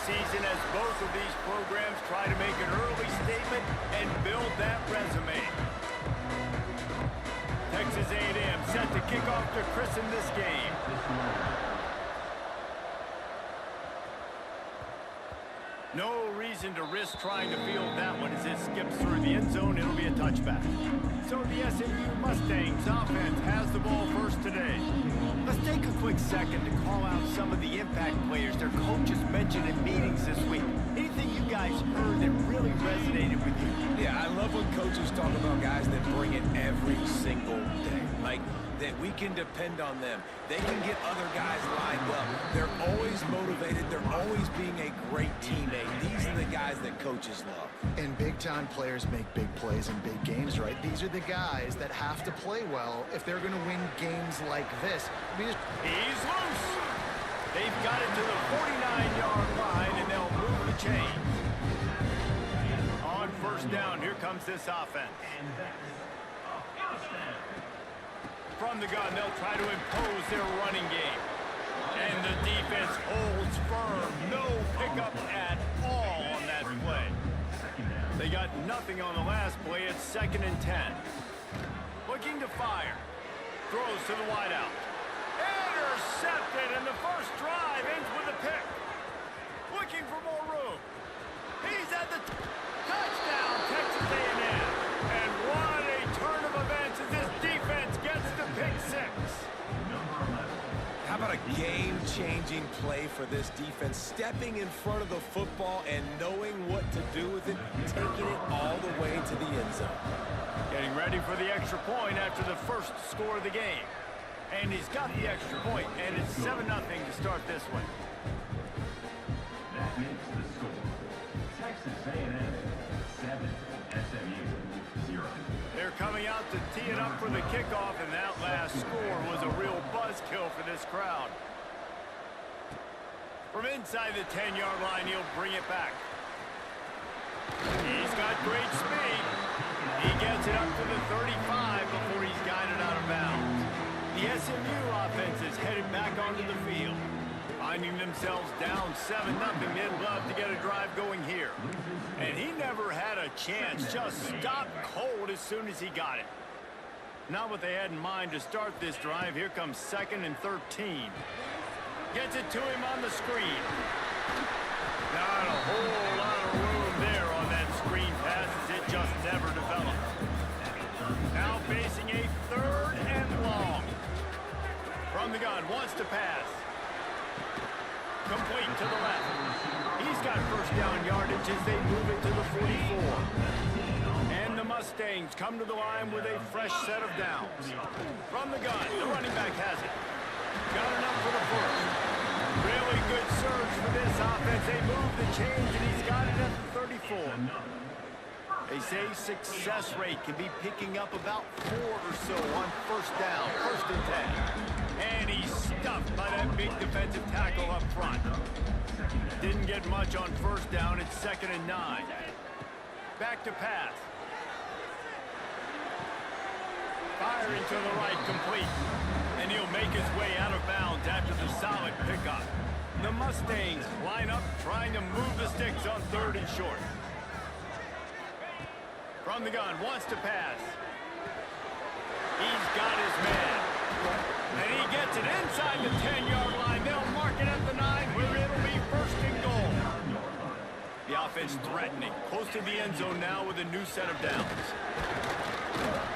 season as both of these programs try to make an early statement and build that resume. Texas A&M set to kick off to christen this game. No reason to risk trying to field that one as it skips through the end zone. It'll be a touchback. So the SMU Mustangs offense has the ball first today. Let's take a quick second to call out some of the impact players their coaches mentioned in meetings this week. Anything you guys heard that really resonated with you? Yeah, I love when coaches talk about guys that bring it every single day. Like, that we can depend on them. They can get other guys lined up. They're always motivated. They're always being a great teammate. These are the guys that coaches love. And big-time players make big plays in big games, right? These are the guys that have to play well if they're going to win games like this. He's loose. They've got it to the 49-yard line, and they'll move the chain. On first down, here comes this offense. From the gun, they'll try to impose their running game. And the defense holds firm. No pickup at all on that play. They got nothing on the last play. It's 2nd and 10. Looking to fire. Throws to the wideout. Intercepted, and the first drive ends with a pick. Looking for more room. He's at the touchdown, Texas A&M. And what a turn of events as this defense gets the pick 6. How about a game-changing play for this defense? Stepping in front of the football and knowing what to do with it, taking it all the way to the end zone. Getting ready for the extra point after the first score of the game. And he's got the extra point, and it's 7-0 to start this one. That makes the score. Texas A&M 7, SMU 0. They're coming out to tee it up for the kickoff, and that last score was a real buzzkill for this crowd. From inside the 10-yard line, he'll bring it back. He's got great speed. He gets it up to the 35 before he's guided out of bounds. The SMU offense is headed back onto the field. Finding themselves down 7-0, they'd love to get a drive going here. And he never had a chance, just stopped cold as soon as he got it. Not what they had in mind to start this drive. Here comes 2nd and 13. Gets it to him on the screen. Not a whole lot of room there on that screen pass as it just never developed. Now facing a 3rd and long. From the gun, wants to pass. Complete to the left. He's got first down yardage as they move it to the 44. And the Mustangs come to the line with a fresh set of downs. From the gun, the running back has it. Got enough for the first. Really good surge for this offense. They move the chains, and he's got it at the 34. They say success rate can be picking up about 4 or so on first down, 1st and 10. And he's stuffed by that big defensive tackle up front. Didn't get much on first down. It's 2nd and 9. Back to pass. Firing to the right, complete. And he'll make his way out of bounds after the solid pickup. The Mustangs line up trying to move the sticks on 3rd and short. From the gun, wants to pass. He's got his man. And he gets it inside the 10-yard line. They'll mark it at the 9 where it'll be 1st and goal. The offense threatening. Close to the end zone now with a new set of downs.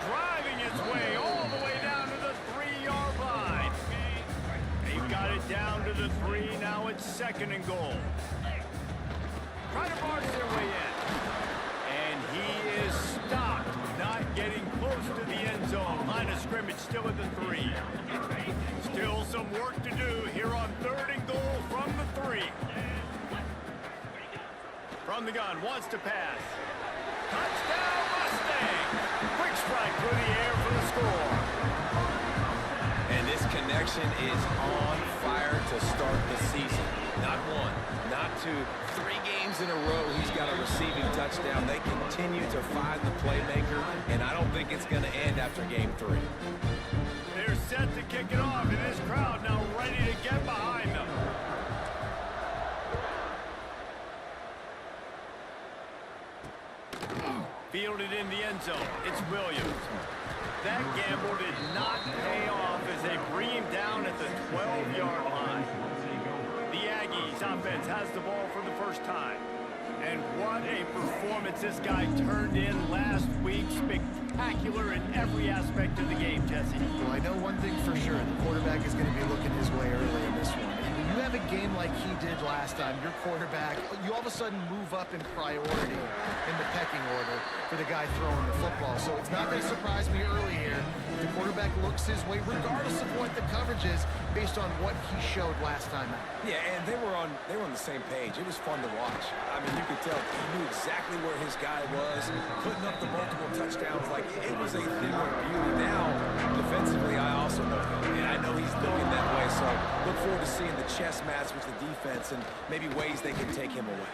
Driving its way all the way down to the 3-yard line. They've got it down to the 3. Now it's 2nd and goal. Try to march their way in. And he is stopped. Not getting close to the end zone. Line of scrimmage still at the 3. Still some work to do here on 3rd and goal from the 3. From the gun, wants to pass. Touchdown Mustang! Quick strike through the air for the score. And this connection is on fire to start the season. Not 1, not 2, 3 games in a row he's got a receiving touchdown. They continue to find the playmaker, and I don't think it's going to end after game 3. They're set to kick it off, and this crowd now ready to get behind them. fumbled it in the end zone. It's Williams. That gamble did not pay off as they bring him down at the 12-yard line. The Aggies offense has the ball for the first time. And what a performance this guy turned in last week. Spectacular in every aspect of the game, Jesse. Well, I know one thing for sure. The quarterback is going to be looking his way early in this one. And when you have a game like he did last time, your quarterback, you all of a sudden move up in priority in the pecking order for the guy throwing the football. So it's not going to surprise me early here. The quarterback looks his way, regardless of what the coverage is, based on what he showed last time out. Yeah, and they were on the same page. It was fun to watch. I mean, you could tell he knew exactly where his guy was, putting up the multiple touchdowns like it was a thing of beauty. Now, defensively, I also know him, and I know he's looking that way. So look forward to seeing the chess match with the defense and maybe ways they can take him away.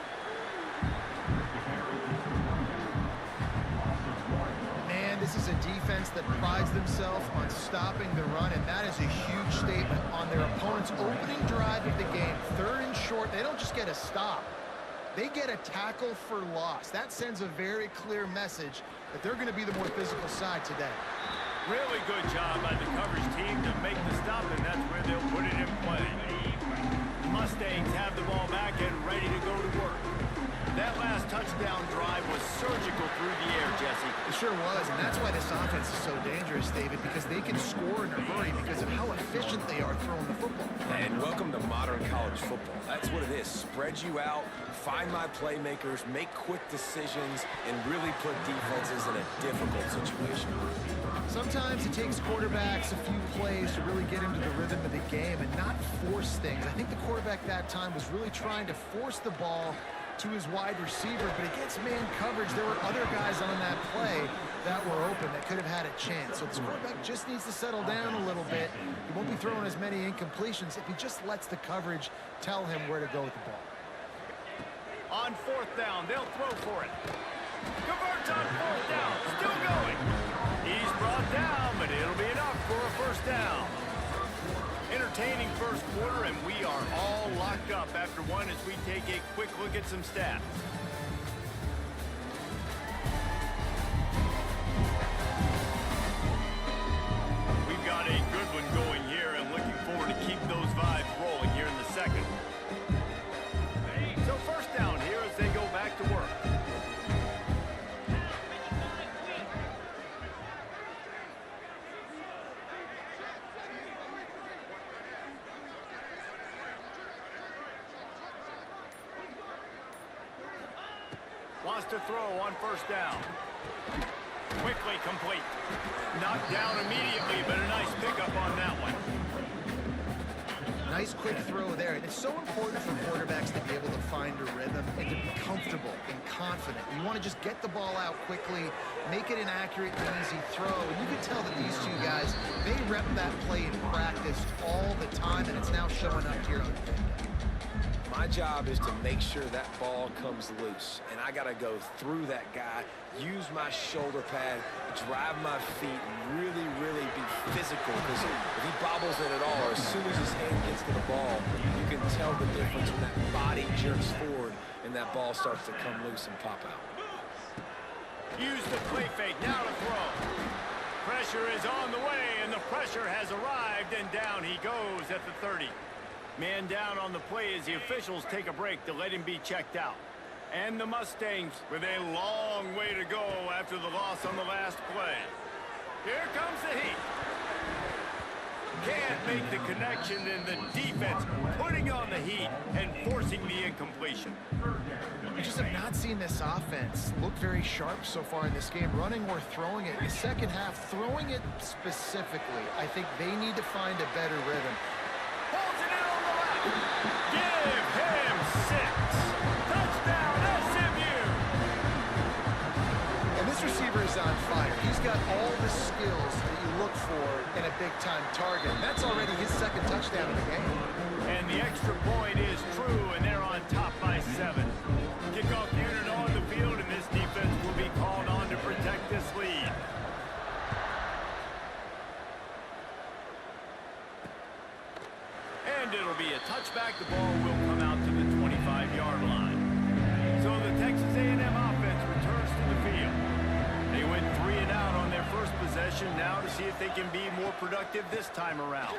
This is a defense that prides themselves on stopping the run, and that is a huge statement on their opponent's opening drive of the game. 3rd and short, they don't just get a stop. They get a tackle for loss. That sends a very clear message that they're going to be the more physical side today. Really good job by the coverage team to make the stop, and that's where they'll put it in play. Mustangs have the ball back and ready to go to work. That last touchdown drive was surgical through the air, Jesse. It sure was, and that's why this offense is so dangerous, David, because they can score in a hurry because of how efficient they are throwing the football. And welcome to modern college football. That's what it is. Spread you out, find my playmakers, make quick decisions, and really put defenses in a difficult situation. Sometimes it takes quarterbacks a few plays to really get into the rhythm of the game and not force things. I think the quarterback that time was really trying to force the ball to his wide receiver, but against man coverage, there were other guys on that play that were open that could have had a chance. So this quarterback just needs to settle down a little bit. He won't be throwing as many incompletions if he just lets the coverage tell him where to go with the ball. On 4th down, they'll throw for it. Converts on 4th down, still going. He's brought down, but it'll be enough for a 1st down. Entertaining first quarter, and we are all locked up after one as we take a quick look at some stats. We've got a good one going here, and looking forward to keep those vibes rolling here in the second. So 1st down here as they go back to work. Wants to throw on 1st down. Quickly complete. Knocked down immediately, but a nice pickup on that one. Nice quick throw there. And it's so important for quarterbacks to be able to find a rhythm and to be comfortable and confident. You want to just get the ball out quickly, make it an accurate and easy throw. And you can tell that these two guys, they rep that play in practice all the time, and it's now showing up here on the game. My job is to make sure that ball comes loose, and I got to go through that guy, use my shoulder pad, drive my feet, and really, really be physical, because if he bobbles it at all, or as soon as his hand gets to the ball, you can tell the difference when that body jerks forward and that ball starts to come loose and pop out. Use the play fake, now to throw. Pressure is on the way, and the pressure has arrived, and down he goes at the 30. Man down on the play as the officials take a break to let him be checked out. And the Mustangs with a long way to go after the loss on the last play. Here comes the heat. Can't make the connection, and the defense putting on the heat and forcing the incompletion. We just have not seen this offense look very sharp so far in this game, running or throwing it. In the second half, throwing it specifically, I think they need to find a better rhythm. Holds it in on the left. Give him 6. Touchdown, SMU. And this receiver is on fire. He's got all the skills that you look for in a big-time target. That's already his 2nd touchdown of the game. And the extra point is true, and they're on top by 7. Kickoff unit on the field, and this defense will be called on to protect this lead. And it'll be a touchback. The ball will come out to the 25-yard line. So the Texas A&M offense returns to the field. first possession now to see if they can be more productive this time around.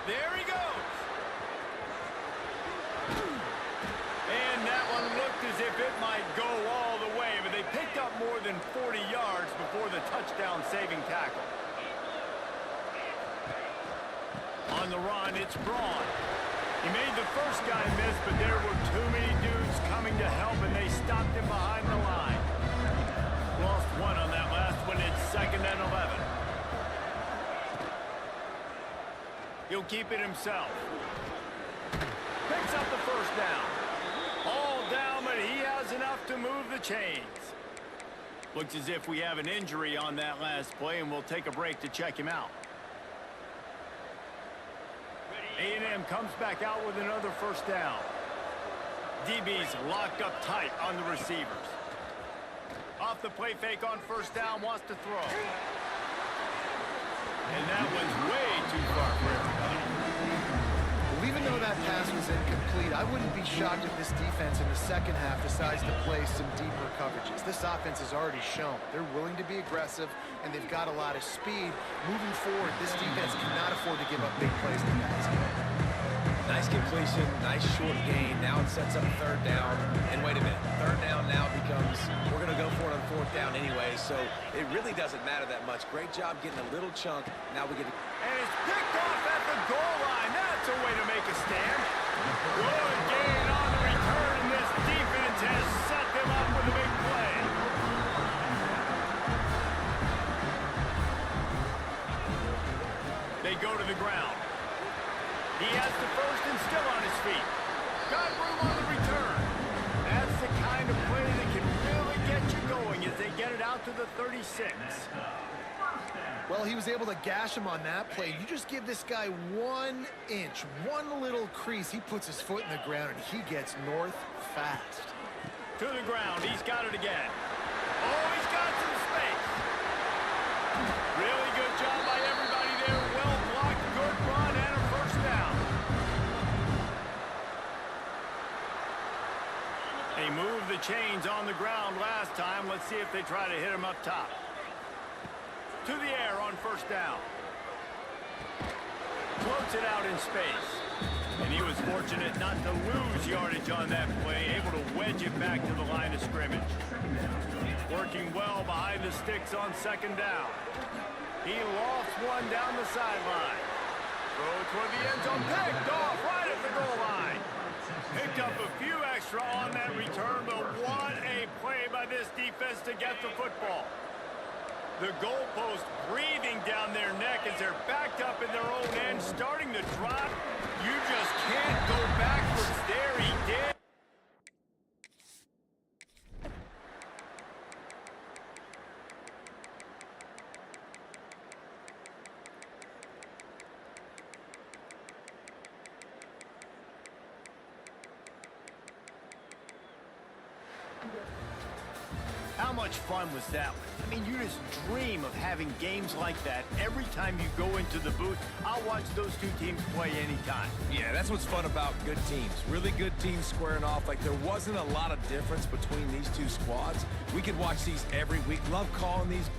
There he goes. And that one looked as if it might go all the way, but they picked up more than 40 yards before the touchdown-saving tackle. On the run, it's Braun. He made the first guy miss, but there were too many dudes coming to help, and they stopped him behind the line. Lost one on that last one. It's 2nd and 11. He'll keep it himself. Picks up the first down. All down, but he has enough to move the chains. Looks as if we have an injury on that last play, and we'll take a break to check him out. A&M comes back out with another first down. DB's locked up tight on the receivers. Off the play fake on first down, wants to throw. And that one's way too far for everybody. Well, even though that pass was incomplete, I wouldn't be shocked if this defense in the second half decides to play some deeper coverages. This offense has already shown they're willing to be aggressive, and they've got a lot of speed. Moving forward, this defense cannot afford to give up big plays in the pass game. Nice completion, nice short gain. Now it sets up 3rd down. And wait a minute, 3rd down now becomes, we're going to go for it on 4th down anyway, so it really doesn't matter that much. Great job getting a little chunk. Now we get to... And it's picked off at the goal line. That's a way to make a stand. Good gain on the return, and this defense has set them up with a big play. They go to the ground. He has the first and still on his feet. Got room on the return. That's the kind of play that can really get you going as they get it out to the 36. Well, he was able to gash him on that play. You just give this guy 1 inch, one little crease, he puts his foot in the ground, and he gets north fast. To the ground. He's got it again. Oh, he's got some space. Really good job by everybody there. Well blocked, good run, and a first down. They moved the chains on the ground last time. Let's see if they try to hit him up top. To the air on first down. Floats it out in space. And he was fortunate not to lose yardage on that play, able to wedge it back to the line of scrimmage. Working well behind the sticks on 2nd down. He lofts one down the sideline. Throw toward the end zone, picked off right at the goal line. Picked up a few extra on that return, but what a play by this defense to get the football. The goalpost breathing down their neck as they're backed up in their own end, starting to drop. You just can't go backwards there. He did. How much fun was that one? I mean, you just dream of having games like that every time you go into the booth. I'll watch those two teams play anytime. Yeah, that's what's fun about good teams. Really good teams squaring off. Like, there wasn't a lot of difference between these two squads. We could watch these every week. Love calling these.